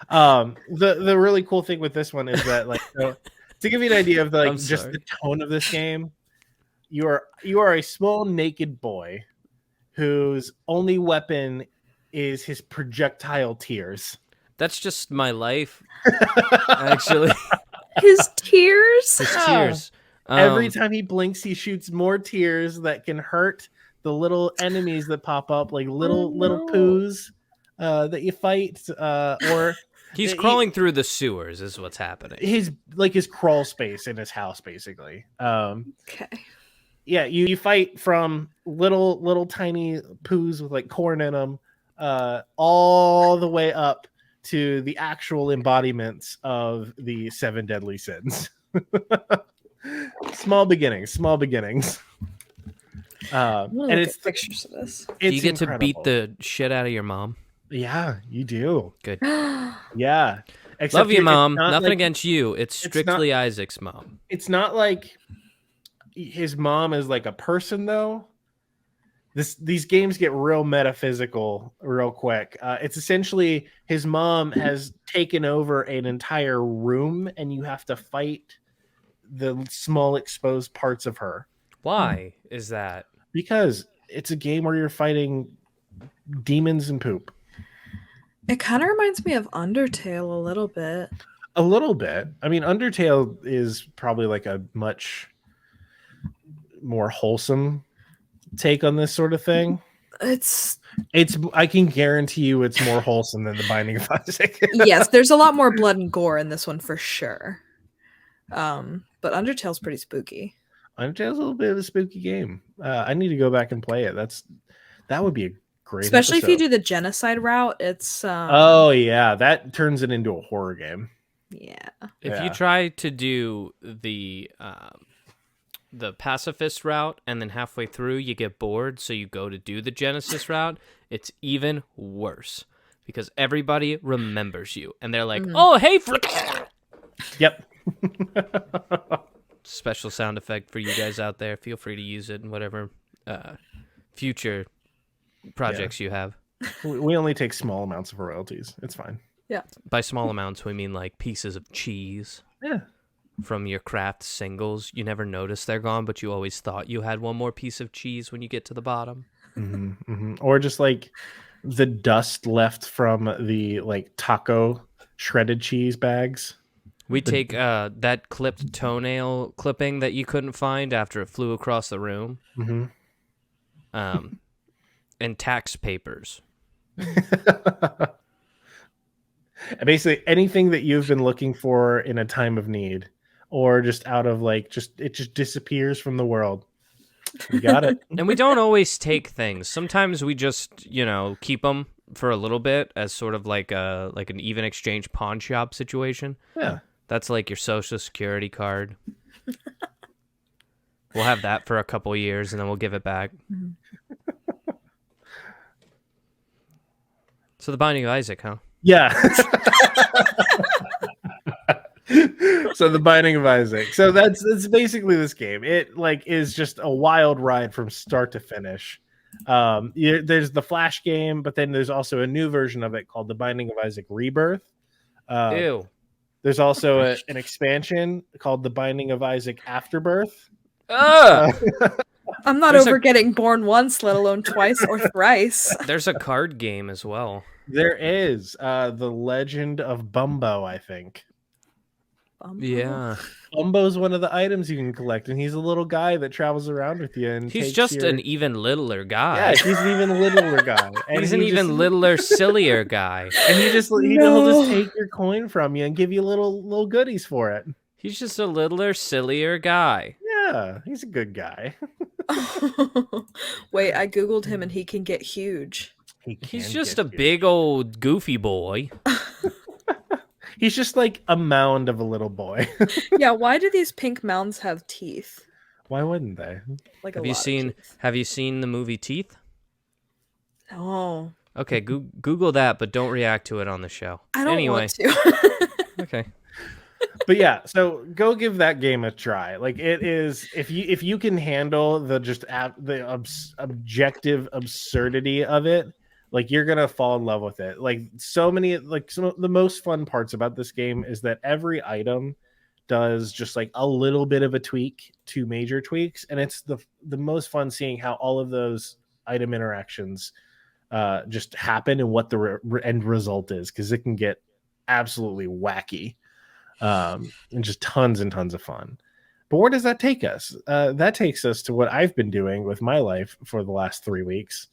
The really cool thing with this one is that, like, to give you an idea of just the tone of this game, you are a small naked boy whose only weapon is his projectile tears. That's just my life, actually. His tears? His tears. Every time he blinks, he shoots more tears that can hurt the little enemies that pop up, like little poos that you fight. Or he's crawling through the sewers is what's happening. His crawl space in his house, basically. Okay. Yeah, you fight from little tiny poos with like corn in them, all the way up to the actual embodiments of the 7 deadly sins. Small beginnings. And it's pictures of this. Do you get to beat the shit out of your mom? Yeah, you do. Good. Yeah. Love you, Mom. Nothing against you. It's strictly Isaac's mom. It's not like his mom is like a person, though. These games get real metaphysical real quick. It's essentially his mom has taken over an entire room, and you have to fight the small exposed parts of her. Why is that? Because it's a game where you're fighting demons and poop. It kind of reminds me of Undertale a little bit. A little bit. I mean, Undertale is probably like a much more wholesome take on this sort of thing. It's I can guarantee you it's more wholesome than The Binding of Isaac. Yes, there's a lot more blood and gore in this one for sure. But Undertale's pretty spooky. Undertale's a little bit of a spooky game. I need to go back and play it. That would be a great especially episode. if you do the genocide route. It's oh yeah, that turns it into a horror game. Yeah. If you try to do the the pacifist route, and then halfway through you get bored, so you go to do the Genesis route, it's even worse because everybody remembers you, and they're like, "Oh, hey, Yep. Special sound effect for you guys out there. Feel free to use it in whatever future projects you have. We only take small amounts of royalties. It's fine. Yeah. By small amounts, we mean like pieces of cheese. Yeah. From your craft singles. You never notice they're gone, but you always thought you had one more piece of cheese when you get to the bottom. Or just like the dust left from the like taco shredded cheese bags. We take that clipped toenail clipping that you couldn't find after it flew across the room, and tax papers. Basically anything that you've been looking for in a time of need, or just out of like it just disappears from the world. You got it. And we don't always take things. Sometimes we just, keep them for a little bit as sort of like an even exchange pawn shop situation. Yeah. That's like your Social Security card. We'll have that for a couple years and then we'll give it back. So the Binding of Isaac, huh? Yeah. So the Binding of Isaac. So that's basically this game. It like is just a wild ride from start to finish. There's the Flash game, but then there's also a new version of it called the Binding of Isaac Rebirth. Ew. There's also an expansion called the Binding of Isaac Afterbirth. I'm not over getting born once, let alone twice or thrice. There's a card game as well. There is the Legend of Bumbo, I think. Bumbo? Yeah. Bumbo's one of the items you can collect, and he's a little guy that travels around with you. And he's just an even littler guy. Yeah, he's an even littler guy. And he's an even littler, sillier guy. And he'll just take your coin from you and give you little goodies for it. He's just a littler, sillier guy. Yeah, he's a good guy. Wait, I googled him and he can get huge. He's just a big old goofy boy. He's just like a mound of a little boy. Yeah, why do these pink mounds have teeth? Why wouldn't they? Like Have you seen the movie Teeth? Oh. Okay, Google that, but don't react to it on the show. I don't want to. Okay. But yeah, so go give that game a try. Like it is, if you can handle the objective absurdity of it, like you're gonna fall in love with it. Like some of the most fun parts about this game is that every item does just like a little bit of a tweak to major tweaks, and it's the most fun seeing how all of those item interactions just happen and what the end result is, because it can get absolutely wacky. And just tons and tons of fun. But where does that take us? That takes us to what I've been doing with my life for the last 3 weeks.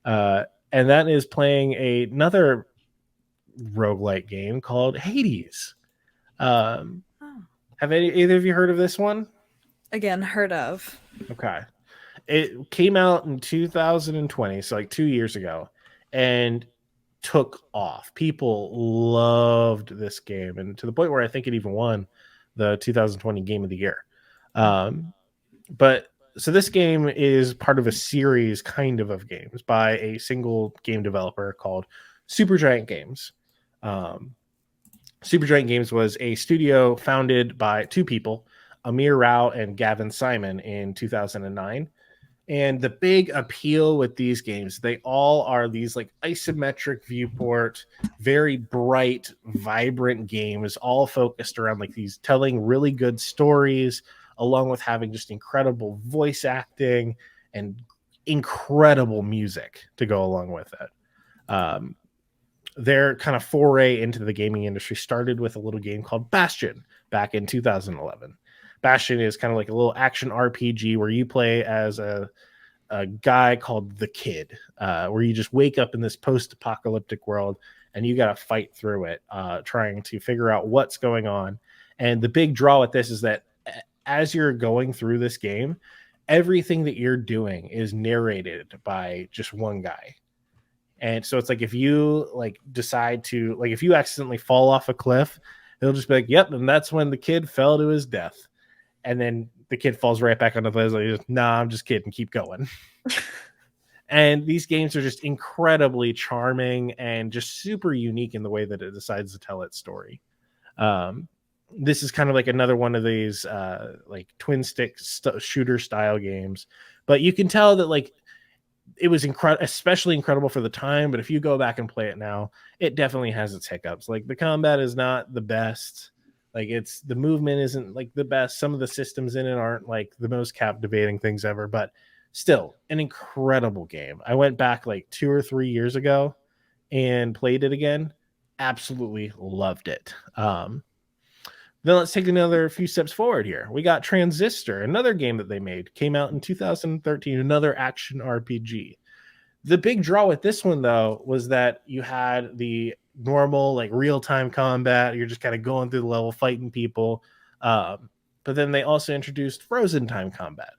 And that is playing another roguelike game called Hades. Have either of you heard of this one? Again, heard of. Okay. It came out in 2020, so like 2 years ago, and took off. People loved this game, and to the point where I think it even won the 2020 Game of the Year. But so this game is part of a series of games by a single game developer called Supergiant Games. Supergiant Games was a studio founded by two people, Amir Rao and Gavin Simon, in 2009. And the big appeal with these games, they all are these like isometric viewport, very bright, vibrant games, all focused around like these telling really good stories, along with having just incredible voice acting and incredible music to go along with it. Their kind of foray into the gaming industry started with a little game called Bastion back in 2011. Bastion is kind of like a little action RPG where you play as a guy called the Kid, where you just wake up in this post-apocalyptic world and you got to fight through it, trying to figure out what's going on. And the big draw with this is that as you're going through this game, everything that you're doing is narrated by just one guy. And so it's like if you like decide to, like if you accidentally fall off a cliff, it'll just be like, yep, and that's when the kid fell to his death. and then the kid falls right back onto the ledge. Like, nah, I'm just kidding. Keep going. And these games are just incredibly charming and just super unique in the way that it decides to tell its story. This is kind of like another one of these like twin stick shooter style games, but you can tell that like it was especially incredible for the time. But if you go back and play it now, it definitely has its hiccups. Like the combat is not the best. Like the movement isn't like the best. Some of the systems in it aren't like the most captivating things ever, but still an incredible game. I went back like 2 or 3 years ago and played it again. Absolutely loved it. Then let's take another few steps forward here. We got Transistor, another game that they made, came out in 2013, another action RPG. The big draw with this one, though, was that you had the normal, like, real-time combat. You're just kind of going through the level, fighting people. But then they also introduced frozen time combat.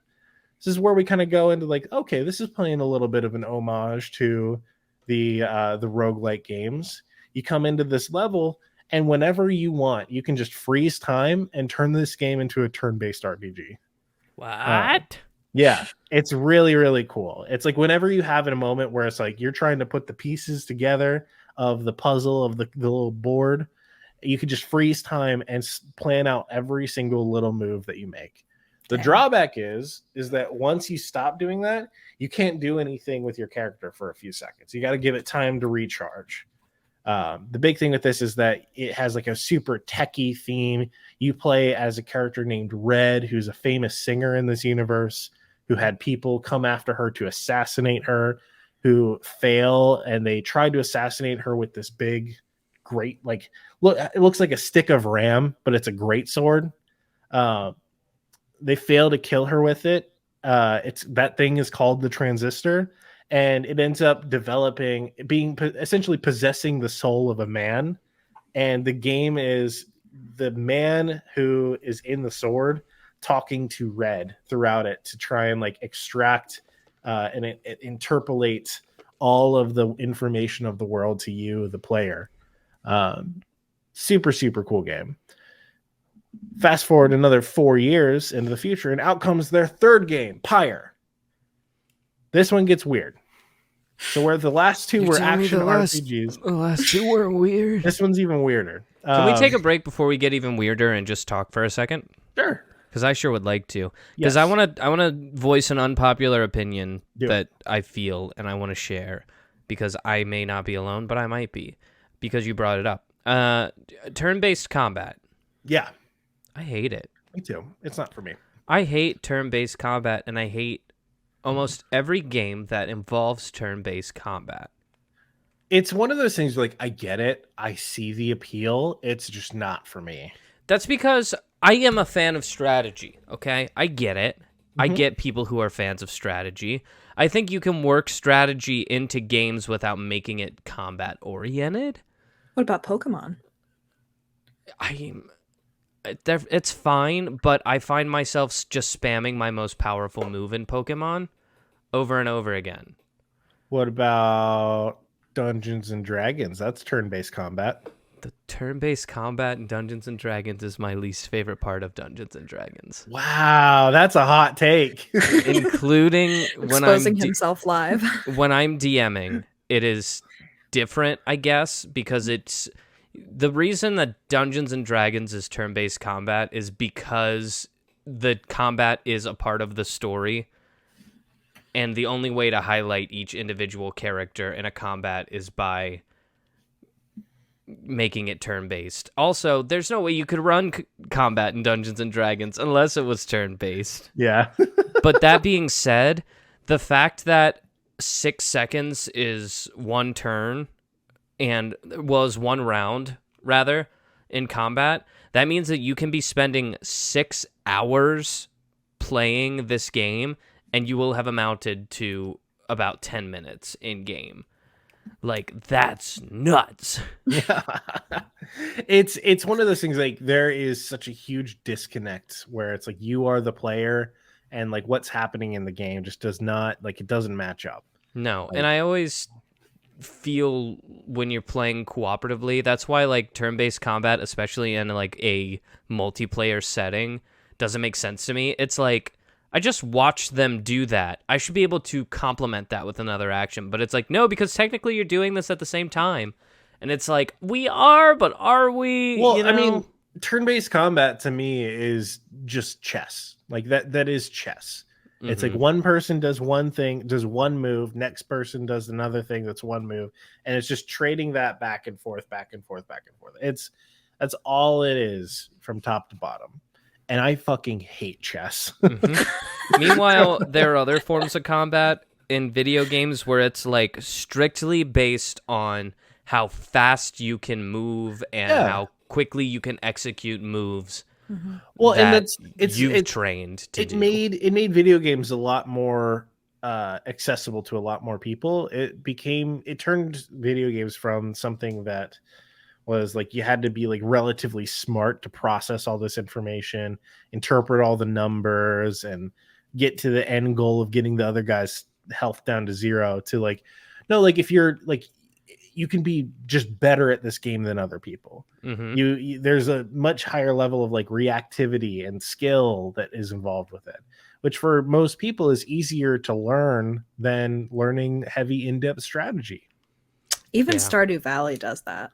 This is where we kind of go into, like, okay, this is playing a little bit of an homage to the roguelike games. You come into this level, and whenever you want, you can just freeze time and turn this game into a turn-based RPG. What? Yeah, it's really, really cool. It's like whenever you have a moment where it's like you're trying to put the pieces together of the puzzle of the little board, you can just freeze time and plan out every single little move that you make. The drawback is that once you stop doing that, you can't do anything with your character for a few seconds. You got to give it time to recharge. The big thing with this is that it has like a super techie theme. You play as a character named Red, who's a famous singer in this universe, who had people come after her to assassinate her, who fail, and they tried to assassinate her with this big, great, like, look, it looks like a stick of ram, but it's a great sword. They fail to kill her with it. That thing is called the Transistor. And it ends up essentially possessing the soul of a man. And the game is the man who is in the sword talking to Red throughout it to try and like extract and it interpolates all of the information of the world to you, the player. Super, super cool game. Fast forward another 4 years into the future, and out comes their third game, Pyre. This one gets weird. So where the last two were action RPGs, the last two were weird. This one's even weirder. Can we take a break before we get even weirder and just talk for a second? Sure. Because I sure would like to. Because I want to voice an unpopular opinion that I feel and I want to share. Because I may not be alone, but I might be. Because you brought it up. Turn-based combat. Yeah. I hate it. Me too. It's not for me. I hate turn-based combat, and I hate almost every game that involves turn-based combat. It's one of those things like, I get it. I see the appeal. It's just not for me. That's because I am a fan of strategy, okay? I get it. Mm-hmm. I get people who are fans of strategy. I think you can work strategy into games without making it combat-oriented. What about Pokemon? It's fine, but I find myself just spamming my most powerful move in Pokemon over and over again. What about Dungeons and Dragons? That's turn-based combat. The turn-based combat in Dungeons and Dragons is my least favorite part of Dungeons and Dragons. Wow, that's a hot take. Including when exposing himself live. When I'm DMing, it is different, I guess, because it's the reason that Dungeons and Dragons is turn-based combat is because the combat is a part of the story, and the only way to highlight each individual character in a combat is by making it turn-based. Also, there's no way you could run combat in Dungeons and Dragons unless it was turn-based. Yeah. But that being said, the fact that 6 seconds is one turn and was one round, rather, in combat, that means that you can be spending 6 hours playing this game, and you will have amounted to about 10 minutes in game. Like, that's nuts. Yeah. It's one of those things, like, there is such a huge disconnect where it's like you are the player, and like what's happening in the game just does not, like, it doesn't match up. No, and I always feel when you're playing cooperatively, that's why like turn-based combat, especially in like a multiplayer setting, doesn't make sense to me. It's like, I just watched them do that. I should be able to complement that with another action. But it's like, no, because technically you're doing this at the same time. And it's like, we are, but are we? Well, you know? I mean, turn-based combat to me is just chess. Like that is chess. It's like one person does one thing, does one move, next person does another thing that's one move, and it's just trading that back and forth, back and forth, back and forth. That's all it is from top to bottom. And I fucking hate chess. Meanwhile, there are other forms of combat in video games where it's like strictly based on how fast you can move and how quickly you can execute moves. Well, and you've trained to it do. It made video games a lot more accessible to a lot more people. It turned video games from something that was like you had to be like relatively smart to process all this information, interpret all the numbers, and get to the end goal of getting the other guy's health down to 0, to like, no, like if you're like, you can be just better at this game than other people. You there's a much higher level of like reactivity and skill that is involved with it, which for most people is easier to learn than learning heavy in-depth strategy. Even Stardew Valley does that.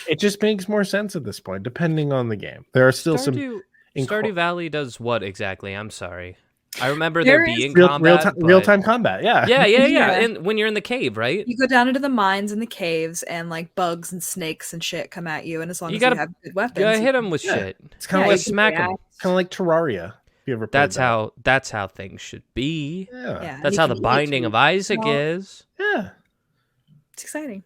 It just makes more sense at this point, depending on the game. There are still Stardew Valley does what exactly? I'm sorry. I remember there being combat. Real-time combat, yeah. Yeah. And when you're in the cave, right? You go down into the mines and the caves, and like bugs and snakes and shit come at you. And as long as you have good weapons, you gotta hit them with shit. It's kind of like smack them. It's kind of like Terraria. If you ever played that's how things should be. Yeah. That's how the Binding of Isaac is. Yeah. It's exciting.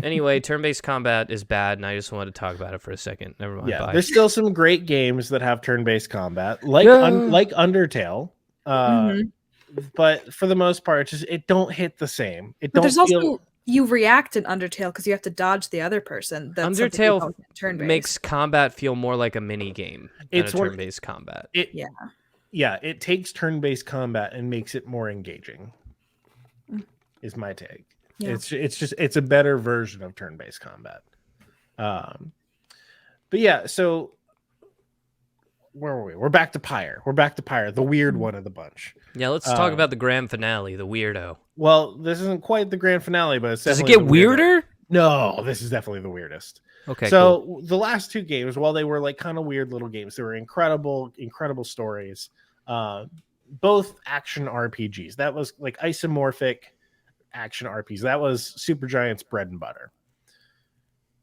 Anyway, turn-based combat is bad, and I just wanted to talk about it for a second. Never mind. Yeah, bye. there's still some great games that have turn-based combat, like Undertale. But for the most part, it don't hit the same. There's also you react in Undertale because you have to dodge the other person. That's Undertale makes combat feel more like a mini game than a turn-based combat. It takes turn-based combat and makes it more engaging. Is my take. Yeah. It's a better version of turn-based combat. But yeah, so where were we? We're back to Pyre. The weird one of the bunch. Yeah, let's talk about the grand finale, the weirdo. Well, this isn't quite the grand finale, but it's definitely. Does it get weirder? No, this is definitely the weirdest. Okay. So cool. The last two games, while they were like kind of weird little games, they were incredible stories. Both action RPGs. That was like isomorphic action RPGs. That was Supergiant's bread and butter.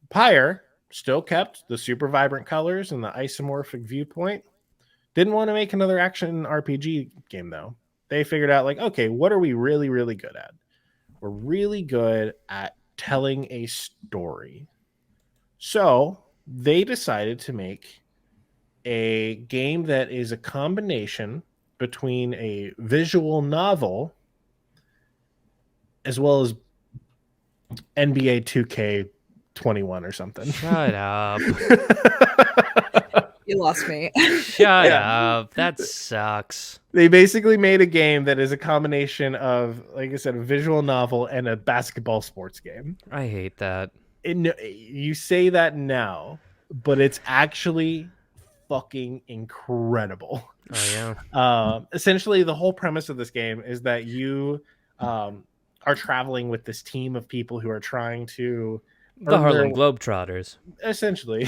Pyre still kept the super vibrant colors and the isomorphic viewpoint. Didn't want to make another action RPG game, though. They figured out, like, okay, what are we really, really good at? We're really good at telling a story. So they decided to make a game that is a combination between a visual novel as well as NBA 2K21 or something. Shut up. You lost me. Shut up. That sucks. They basically made a game that is a combination of, like I said, a visual novel and a basketball sports game. I hate that. You say that now, but it's actually fucking incredible. Oh, yeah. Essentially, the whole premise of this game is that you are traveling with this team of people who are trying to... The Harlem Globetrotters. Essentially.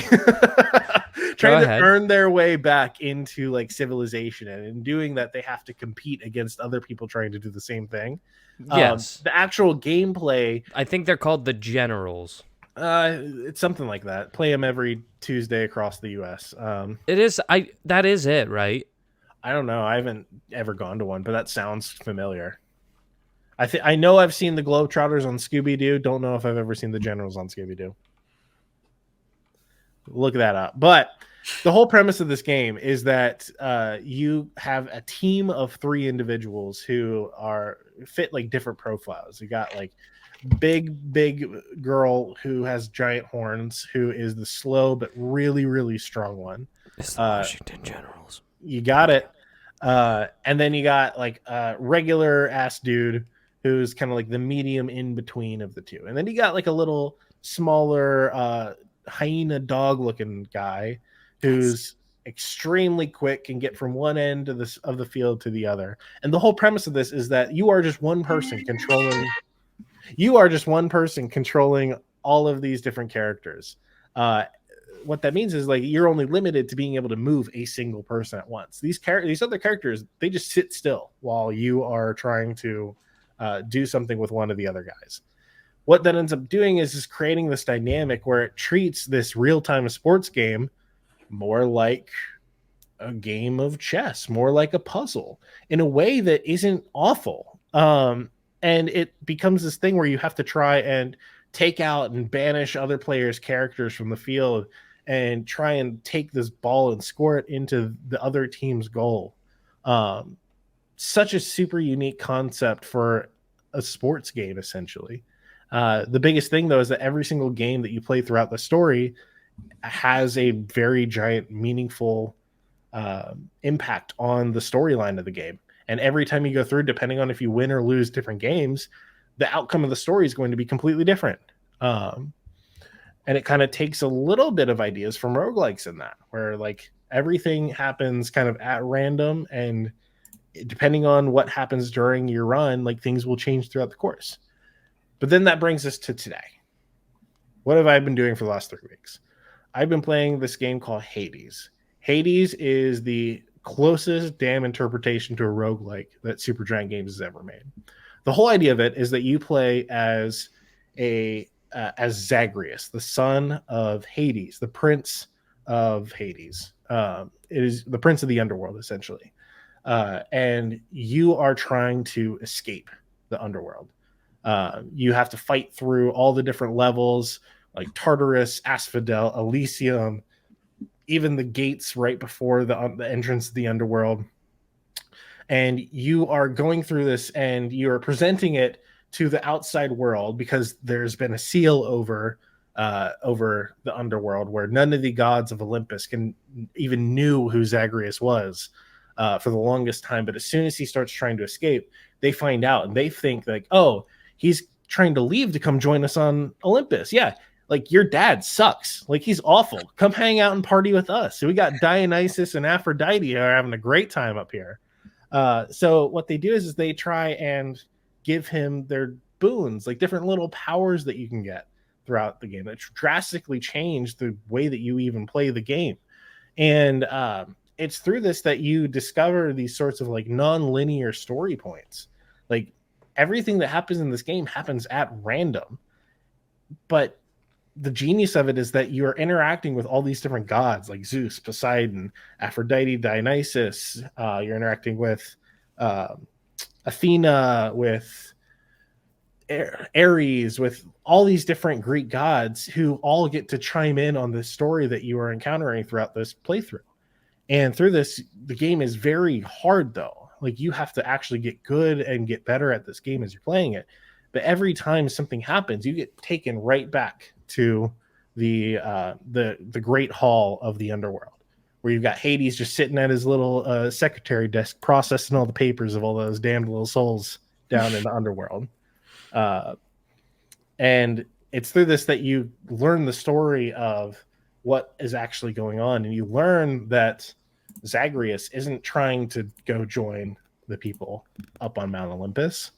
Trying to earn their way back into like civilization, and in doing that they have to compete against other people trying to do the same thing. Yes. The actual gameplay, I think they're called the Generals. It's something like that. Play them every Tuesday across the US. It is that is it, right? I don't know. I haven't ever gone to one, but that sounds familiar. I know I've seen the Globetrotters on Scooby-Doo. Don't know if I've ever seen the Generals on Scooby-Doo. Look that up. But the whole premise of this game is that you have a team of 3 individuals who fit like different profiles. You got like big girl who has giant horns, who is the slow but really, really strong one. It's the Washington Generals. You got it. And then you got like a regular ass dude who's kind of like the medium in between of the two. And then you got like a little smaller hyena dog looking guy who's extremely quick, can get from one end of the field to the other. And the whole premise of this is that you are just one person controlling all of these different characters. What that means is like you're only limited to being able to move a single person at once. These other characters, they just sit still while you are trying to do something with one of the other guys. What that ends up doing is just creating this dynamic where it treats this real-time sports game more like a game of chess, more like a puzzle, in a way that isn't awful. And it becomes this thing where you have to try and take out and banish other players' characters from the field and try and take this ball and score it into the other team's goal. Such a super unique concept for a sports game, essentially. The biggest thing, though, is that every single game that you play throughout the story has a very giant, meaningful impact on the storyline of the game. And every time you go through, depending on if you win or lose different games, the outcome of the story is going to be completely different. And it kind of takes a little bit of ideas from roguelikes in that, where like everything happens kind of at random, and depending on what happens during your run, like things will change throughout the course. But then that brings us to today. What have I been doing for the last 3 weeks? I've been playing this game called Hades. Hades is the closest damn interpretation to a roguelike that Supergiant Games has ever made. The whole idea of it is that you play as Zagreus, the son of Hades, the prince of Hades. It is the prince of the underworld, essentially. And you are trying to escape the underworld. You have to fight through all the different levels, like Tartarus, Asphodel, Elysium, even the gates right before the entrance to the underworld. And you are going through this, and you are presenting it to the outside world because there's been a seal over the underworld where none of the gods of Olympus even knew who Zagreus was for the longest time. But as soon as he starts trying to escape, they find out, and they think like, oh, he's trying to leave to come join us on Olympus. Yeah, like your dad sucks. Like he's awful. Come hang out and party with us. So we got Dionysus and Aphrodite are having a great time up here. So what they do is they try and give him their boons, like different little powers that you can get throughout the game that drastically change the way that you even play the game. And it's through this that you discover these sorts of like non-linear story points. Like everything that happens in this game happens at random, but the genius of it is that you're interacting with all these different gods like Zeus, Poseidon, Aphrodite, Dionysus. You're interacting with Athena, with Ares, with all these different Greek gods who all get to chime in on the story that you are encountering throughout this playthrough. And through this, the game is very hard, though. Like you have to actually get good and get better at this game as you're playing it. But every time something happens, you get taken right back to the great hall of the underworld, where you've got Hades just sitting at his little secretary desk processing all the papers of all those damned little souls down in the underworld. And it's through this that you learn the story of what is actually going on, and you learn that Zagreus isn't trying to go join the people up on Mount Olympus.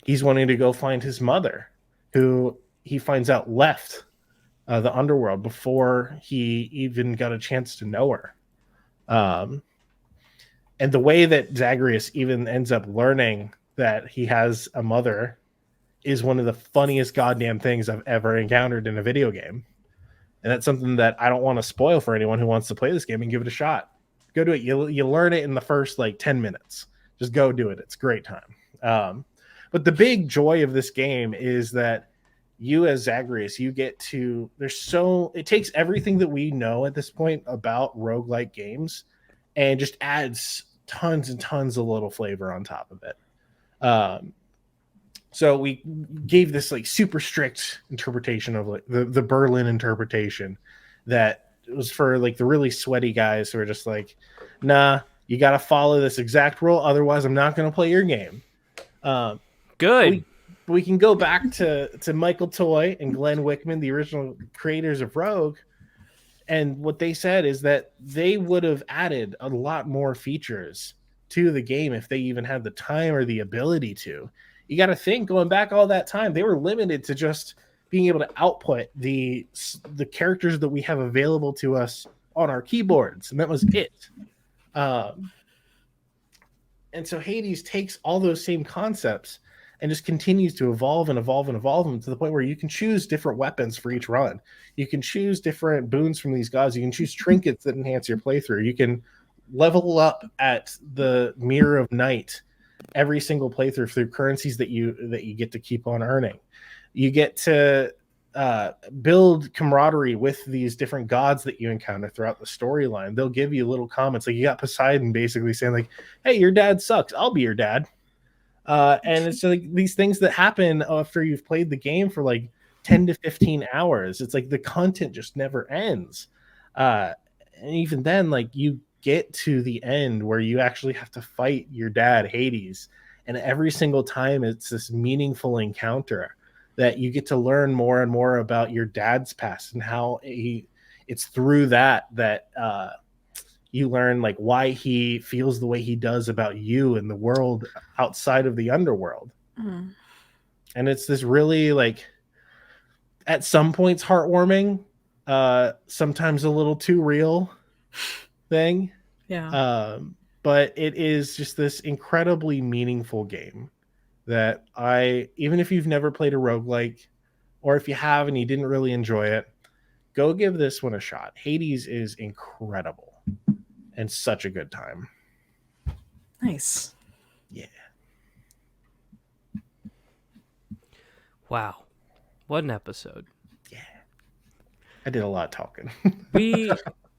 He's wanting to go find his mother, who he finds out left the underworld before he even got a chance to know her. And the way that Zagreus even ends up learning that he has a mother is one of the funniest goddamn things I've ever encountered in a video game. And that's something that I don't want to spoil for anyone who wants to play this game and give it a shot. Go do it. You learn it in the first like 10 minutes. Just go do it. It's a great time. But the big joy of this game is that you as Zagreus, you get to, it takes everything that we know at this point about roguelike games and just adds tons and tons of little flavor on top of it. So we gave this like super strict interpretation of like the Berlin interpretation that was for like the really sweaty guys who are just like, nah, you got to follow this exact rule. Otherwise I'm not going to play your game. Good. We can go back to Michael Toy and Glenn Wickman, the original creators of Rogue, And what they said is that they would have added a lot more features to the game if they even had the time or the ability to. You got to think, going back all that time, they were limited to just being able to output the characters that we have available to us on our keyboards, and that was it. And so Hades takes all those same concepts and just continues to evolve and evolve and evolve them to the point where you can choose different weapons for each run. You can choose different boons from these gods. You can choose trinkets that enhance your playthrough. You can level up at the Mirror of Night every single playthrough through currencies that you get to keep on earning. You get to build camaraderie with these different gods that you encounter throughout the storyline. They'll give you little comments. Like you got Poseidon basically saying like, hey, your dad sucks. I'll be your dad. And it's like these things that happen after you've played the game for like 10 to 15 hours. It's like the content just never ends. And even then, like you get to the end where you actually have to fight your dad, Hades. And every single time it's this meaningful encounter that you get to learn more and more about your dad's past and how it's through that you learn like why he feels the way he does about you and the world outside of the underworld. And it's this really like at some points heartwarming, sometimes a little too real thing. But it is just this incredibly meaningful game that even if you've never played a roguelike, or if you have and you didn't really enjoy it, go give this one a shot. Hades is incredible and such a good time. Nice. Yeah. Wow. What an episode. Yeah. I did a lot of talking.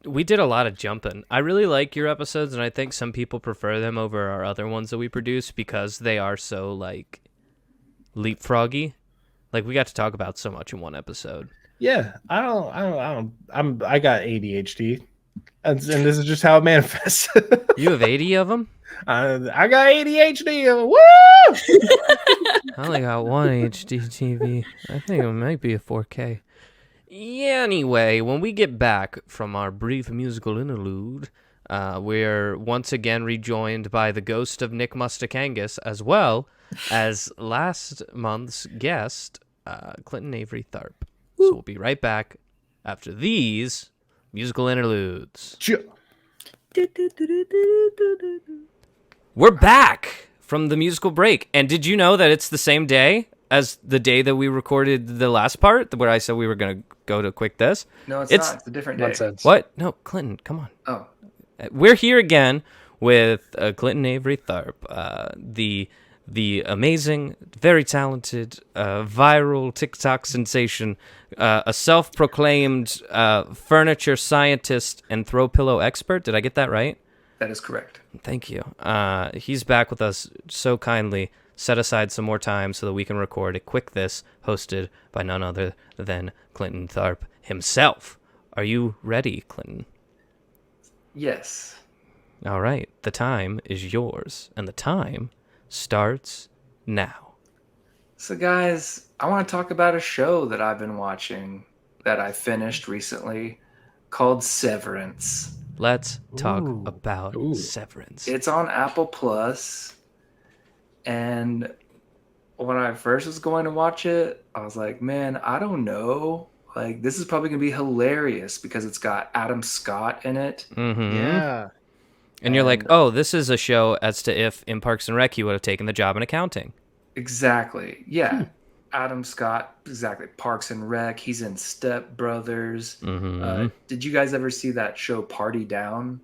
We did a lot of jumping. I really like your episodes, and I think some people prefer them over our other ones that we produce because they are so like leapfroggy. Like we got to talk about so much in one episode. Yeah, I got ADHD, and this is just how it manifests. You have 80 of them? I got ADHD. Woo! I only got one HD TV. I think it might be a 4K. Yeah, anyway, when we get back from our brief musical interlude, we're once again rejoined by the ghost of Nick Mustakangas, as well as last month's guest, Clinton Avery Tharp. So we'll be right back after these musical interludes. We're back from the musical break. And did you know that it's the same day as the day that we recorded the last part, where I said we were going to go to quick this? No, it's not. It's a different day. Nonsense. What? No, Clinton, come on. Oh. We're here again with Clinton Avery Tharp, the amazing, very talented, viral TikTok sensation, a self-proclaimed furniture scientist and throw pillow expert. Did I get that right? That is correct. Thank you. He's back with us so kindly. Set aside some more time so that we can record a quick this hosted by none other than Clinton Tharp himself. Are you ready, Clinton? Yes. All right. The time is yours, and the time starts now. So, guys, I want to talk about a show that I've been watching that I finished recently called Severance. Let's talk about Severance. It's on Apple Plus. And when I first was going to watch it, I was like, man, I don't know. Like, this is probably going to be hilarious because it's got Adam Scott in it. Mm-hmm. Yeah. And you're like, oh, this is a show as to if in Parks and Rec he would have taken the job in accounting. Exactly. Yeah. Adam Scott, exactly. Parks and Rec. He's in Step Brothers. Mm-hmm. Did you guys ever see that show Party Down?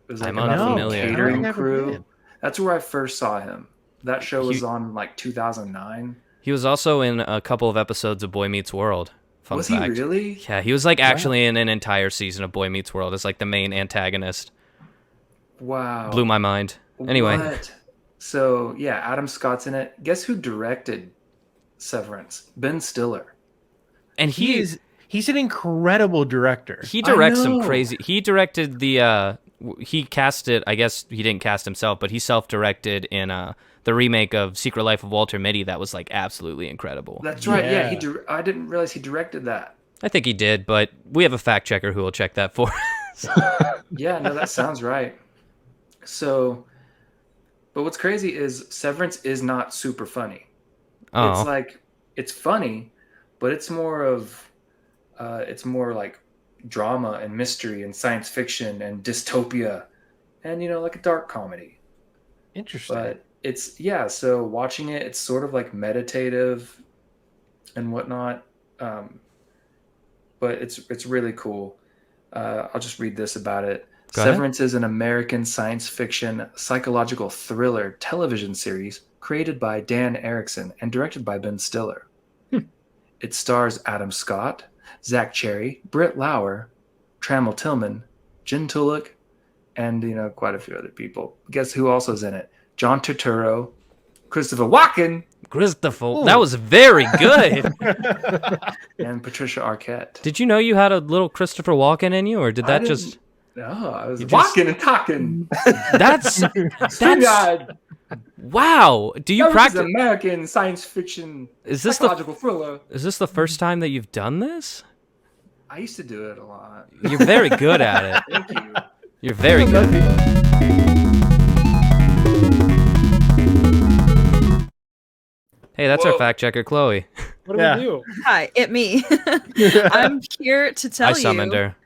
It was like I'm about unfamiliar. a catering I crew. did. That's where I first saw him. That show was on like 2009. He was also in a couple of episodes of Boy Meets World. Fun Was fact. he really? Yeah, he was like actually in an entire season of Boy Meets World as like the main antagonist. Wow. Blew my mind. Anyway. What? So, yeah, Adam Scott's in it. Guess who directed Severance? Ben Stiller. And He's an incredible director. he directs some know. crazy. He directed the he cast it. I guess he didn't cast himself, but he self-directed in the remake of Secret Life of Walter Mitty. That was like absolutely incredible. That's right. Yeah, Yeah. I didn't realize he directed that. I think he did, but we have a fact checker who will check that for us. Yeah, no, that sounds right. So, but what's crazy is Severance is not super funny. It's Oh, like it's funny, but it's more like drama and mystery and science fiction and dystopia, and like a dark comedy. Interesting. But so watching it, it's sort of like meditative and whatnot. But it's really cool. I'll just read this about it. Go ahead. Severance is an American science fiction psychological thriller television series created by Dan Erickson and directed by Ben Stiller. It stars Adam Scott, Zach Cherry, Britt Lauer, Trammell Tillman, Jen Tulloch, and quite a few other people. Guess who also is in it? John Turturro, Christopher Walken, Christopher, that was very good. and Patricia Arquette. Did you know you had a little Christopher Walken in you, or did that just? No, I was just- walking and talking. That's String-eyed. wow. Do you That was practice? American science fiction Is this psychological thriller? Is this the first time that you've done this? I used to do it a lot. You're very good at it. Thank you. You're very good. Hey, that's our Whoa. fact checker, Chloe. What do Yeah. we do? Hi, it me. I'm here to tell I you. summoned her.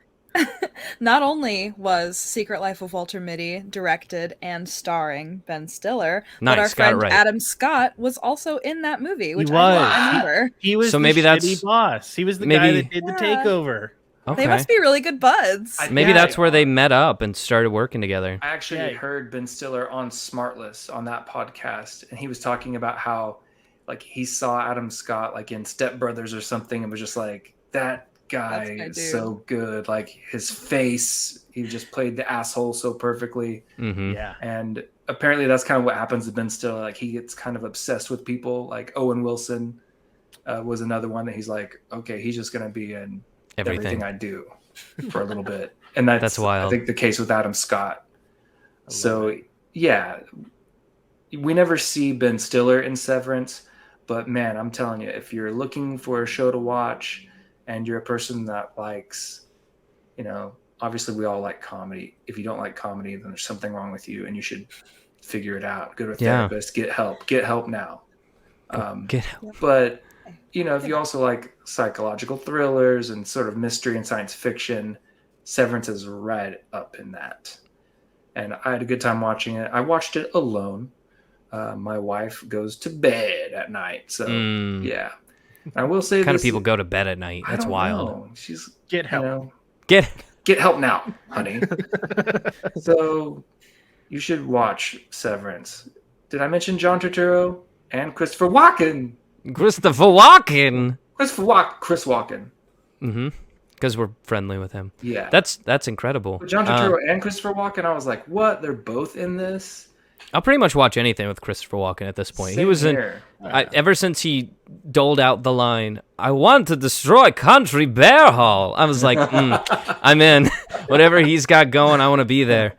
Not only was Secret Life of Walter Mitty directed and starring Ben Stiller, but our Nice, got it friend right. Adam Scott was also in that movie, which He I was. didn't remember. He was So the maybe that's- shitty boss. He was the maybe- guy that did the Yeah. takeover. Okay. They must be really good buds. Maybe Yeah, that's where they met up and started working together. I actually Yeah. heard Ben Stiller on Smartless on that podcast, and he was talking about how like he saw Adam Scott like in Step Brothers or something and was just like, that guy That's my is dude. so good. Like his face, he just played the asshole so perfectly. Mm-hmm. Yeah. And apparently that's kind of what happens to Ben Stiller. Like he gets kind of obsessed with people. Like Owen Wilson was another one that he's like, okay, he's just gonna be in everything I do for a little bit. And that's wild. I think the case with Adam Scott. I love So yeah, we never see Ben Stiller in Severance, but man, I'm telling you, if you're looking for a show to watch and you're a person that likes, obviously we all like comedy. If you don't like comedy, then there's something wrong with you and you should figure it out. Go to a Yeah. therapist, get help now. Get But if you also like psychological thrillers and sort of mystery and science fiction, Severance is right up in that. And I had a good time watching it. I watched it alone. My wife goes to bed at night, so yeah. I will say, What kind of this- people go to bed at night? I That's don't wild. know. She's Get help. Get get help now, honey. So you should watch Severance. Did I mention John Turturro and Christopher Walken? Christopher Walken. Chris Walken. Mm-hmm. Because we're friendly with him. Yeah. That's incredible. But John Turturro and Christopher Walken, I was like, what? They're both in this? I'll pretty much watch anything with Christopher Walken at this point. He Same was in. here. Ever since he doled out the line, "I want to destroy Country Bear Hall," I was like, I'm in. Whatever he's got going, I want to be there.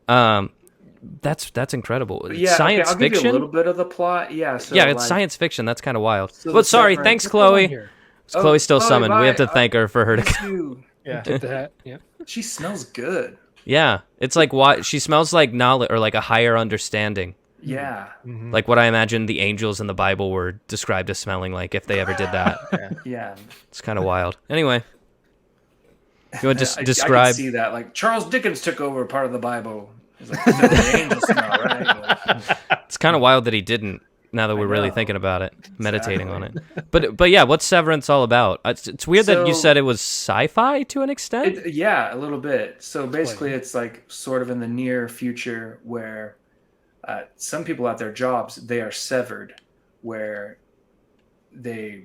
That's incredible. Yeah, Science I'll give you fiction. a little bit of the plot. Yeah, so Yeah, it's like, science fiction. That's kind of wild. So But the sorry, Severance- thanks, What's going on Chloe. here? Chloe's still Chloe, summoned. We have to bye. thank her for her to. Dude, Yeah. Get that. Yeah. she smells good. Yeah, it's like what she smells like knowledge or like a higher understanding. Yeah. Mhm. Like what I imagine the angels in the Bible were described as smelling like if they ever did that. Yeah. It's kind of wild. Anyway, you want to just I describe? can see that. Like Charles Dickens took over part of the Bible. He's like, the angel smell, right? It's kind of wild that he didn't. Now that we're really know. thinking about it, meditating on it. But yeah, what's Severance all about? It's weird that you So- said it was sci-fi to an extent. Yeah, a little bit. So basically, it's like sort of in the near future where some people at their jobs, they are severed, where the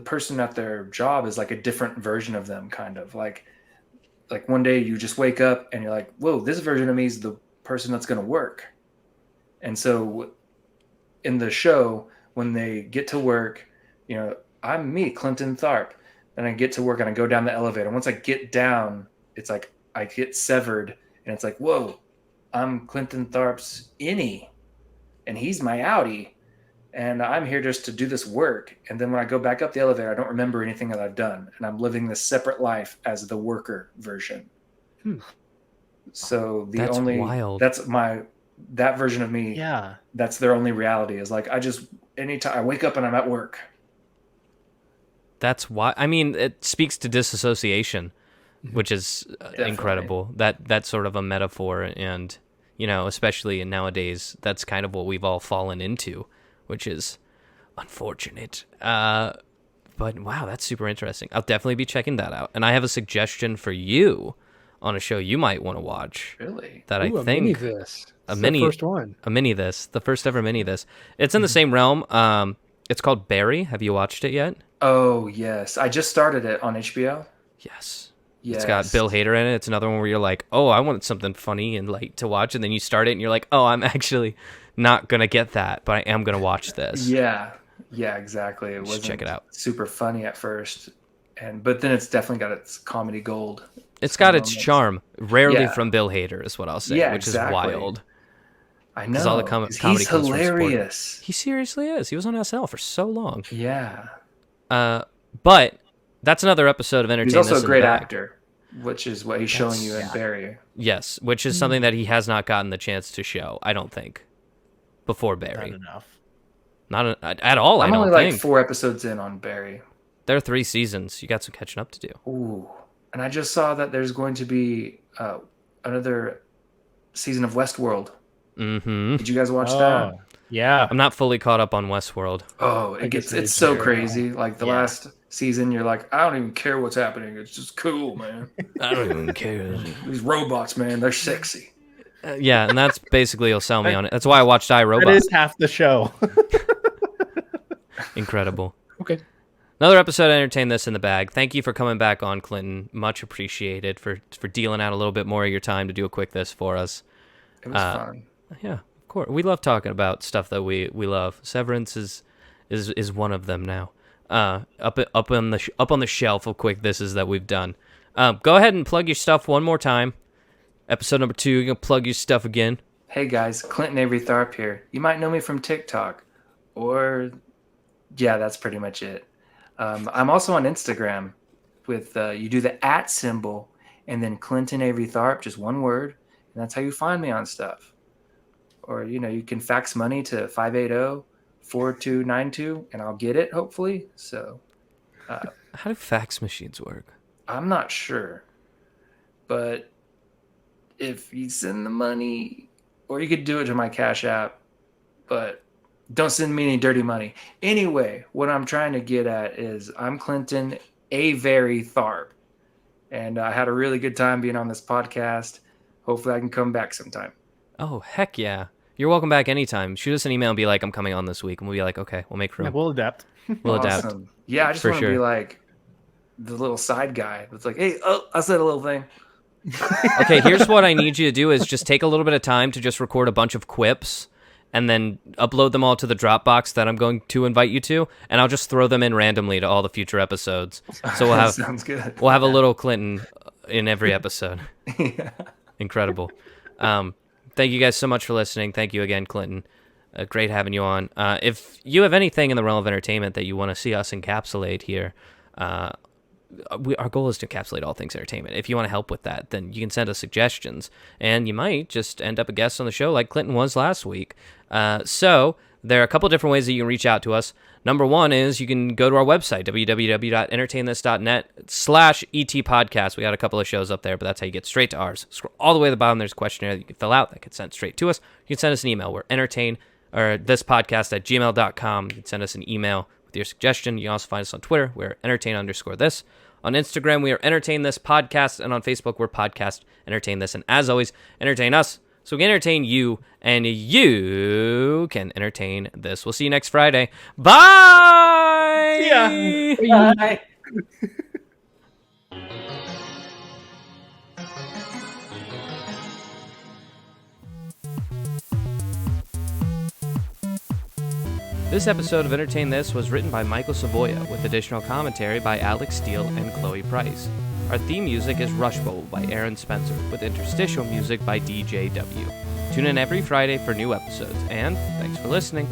person at their job is like a different version of them, kind of like one day you just wake up and you're like, whoa, this version of me is the person that's going to work. And so in the show, when they get to work, I'm me, Clinton Tharp. And I get to work and I go down the elevator. Once I get down, it's like I get severed and it's like, whoa, I'm Clinton Tharp's innie and he's my outie. and I'm here just to do this work. And then when I go back up the elevator, I don't remember anything that I've done, and I'm living this separate life as the worker version. So That's wild. That version of me. Yeah. That's their only reality, is like, anytime I wake up and I'm at work. That's why. I mean, it speaks to disassociation, which is incredible. That's sort of a metaphor, and especially nowadays, that's kind of what we've all fallen into, which is unfortunate. But wow, that's super interesting. I'll definitely be checking that out. And I have a suggestion for you on a show you might want to watch. Really? That Ooh, I think a mini this. the first one. A mini this, the first ever mini this. It's in the same realm. It's called Barry. Have you watched it yet? Oh yes, I just started it on HBO. Yes. It's got Bill Hader in it. It's another one where you're like, oh, I want something funny and light to watch, and then you start it and you're like, oh, I'm actually not gonna get that, but I am gonna watch this. Yeah, exactly. It wasn't check it out. Super funny at first, but then it's definitely got its comedy gold. It's got its charm, rarely from Bill Hader, is what I'll say, which is wild. I know. All the comedy he's hilarious. He seriously is. He was on SNL for so long. Yeah. But that's another episode of Entertainment. He's also a great actor, which is what he's showing you in Barry. Yes, which is something that he has not gotten the chance to show, I don't think, before Barry. Not enough. Not at all, I don't think. I'm only like 4 episodes in on Barry. There are 3 seasons. You got some catching up to do. Ooh. And I just saw that there's going to be another season of Westworld. Mm-hmm. Did you guys watch that? Yeah. I'm not fully caught up on Westworld. Oh, it's so crazy. Like the last season, you're like, I don't even care what's happening. It's just cool, man. I don't even care. These robots, man, they're sexy. Yeah, and that's basically you'll sell me on it. That's why I watched iRobot. That is half the show. Incredible. Okay. Another episode of Entertain This in the bag. Thank you for coming back on, Clinton. Much appreciated for dealing out a little bit more of your time to do a quick this for us. It was fun. Yeah, of course. We love talking about stuff that we love. Severance is one of them now. Up on the shelf of quick thises that we've done. Go ahead and plug your stuff one more time. Episode number 2, you can plug your stuff again. Hey guys, Clinton Avery Tharp here. You might know me from TikTok, or that's pretty much it. I'm also on Instagram with you do the @ symbol and then Clinton Avery Tharp, just one word, and that's how you find me on stuff. Or you can fax money to 580-4292 and I'll get it hopefully. So how do fax machines work? I'm not sure, but if you send the money, or you could do it to my Cash App, but don't send me any dirty money. Anyway, what I'm trying to get at is I'm Clinton Avery Tharp, and I had a really good time being on this podcast. Hopefully I can come back sometime. Oh, heck yeah. You're welcome back anytime. Shoot us an email and be like, I'm coming on this week. And we'll be like, okay, we'll make room. Yeah, we'll adapt. We'll adapt. Yeah, I just want to be like the little side guy that's like, hey, I said a little thing. Okay, here's what I need you to do is just take a little bit of time to just record a bunch of quips and then upload them all to the Dropbox that I'm going to invite you to, and I'll just throw them in randomly to all the future episodes. So we'll have sounds good. We'll have a little Clinton in every episode. Yeah. Incredible. Thank you guys so much for listening. Thank you again, Clinton. Great having you on. If you have anything in the realm of entertainment that you want to see us encapsulate here, our goal is to encapsulate all things entertainment. If you want to help with that, then you can send us suggestions, and you might just end up a guest on the show like Clinton was last week. So there are a couple different ways that you can reach out to us. Number one is you can go to our website, www.entertainthis.net/ET podcast. We got a couple of shows up there, but that's how you get straight to ours. Scroll all the way to the bottom. There's a questionnaire that you can fill out that gets sent straight to us. You can send us an email. We're thispodcast@gmail.com. You can send us an email with your suggestion. You can also find us on Twitter. We're entertain_this. On Instagram, we are Entertain This Podcast, and on Facebook, we're Podcast Entertain This. And as always, entertain us so we can entertain you, and you can entertain this. We'll see you next Friday. Bye! Yeah. Bye. This episode of Entertain This was written by Michael Savoya with additional commentary by Alex Steele and Chloe Price. Our theme music is Rush Bowl by Aaron Spencer with interstitial music by DJW. Tune in every Friday for new episodes, and thanks for listening.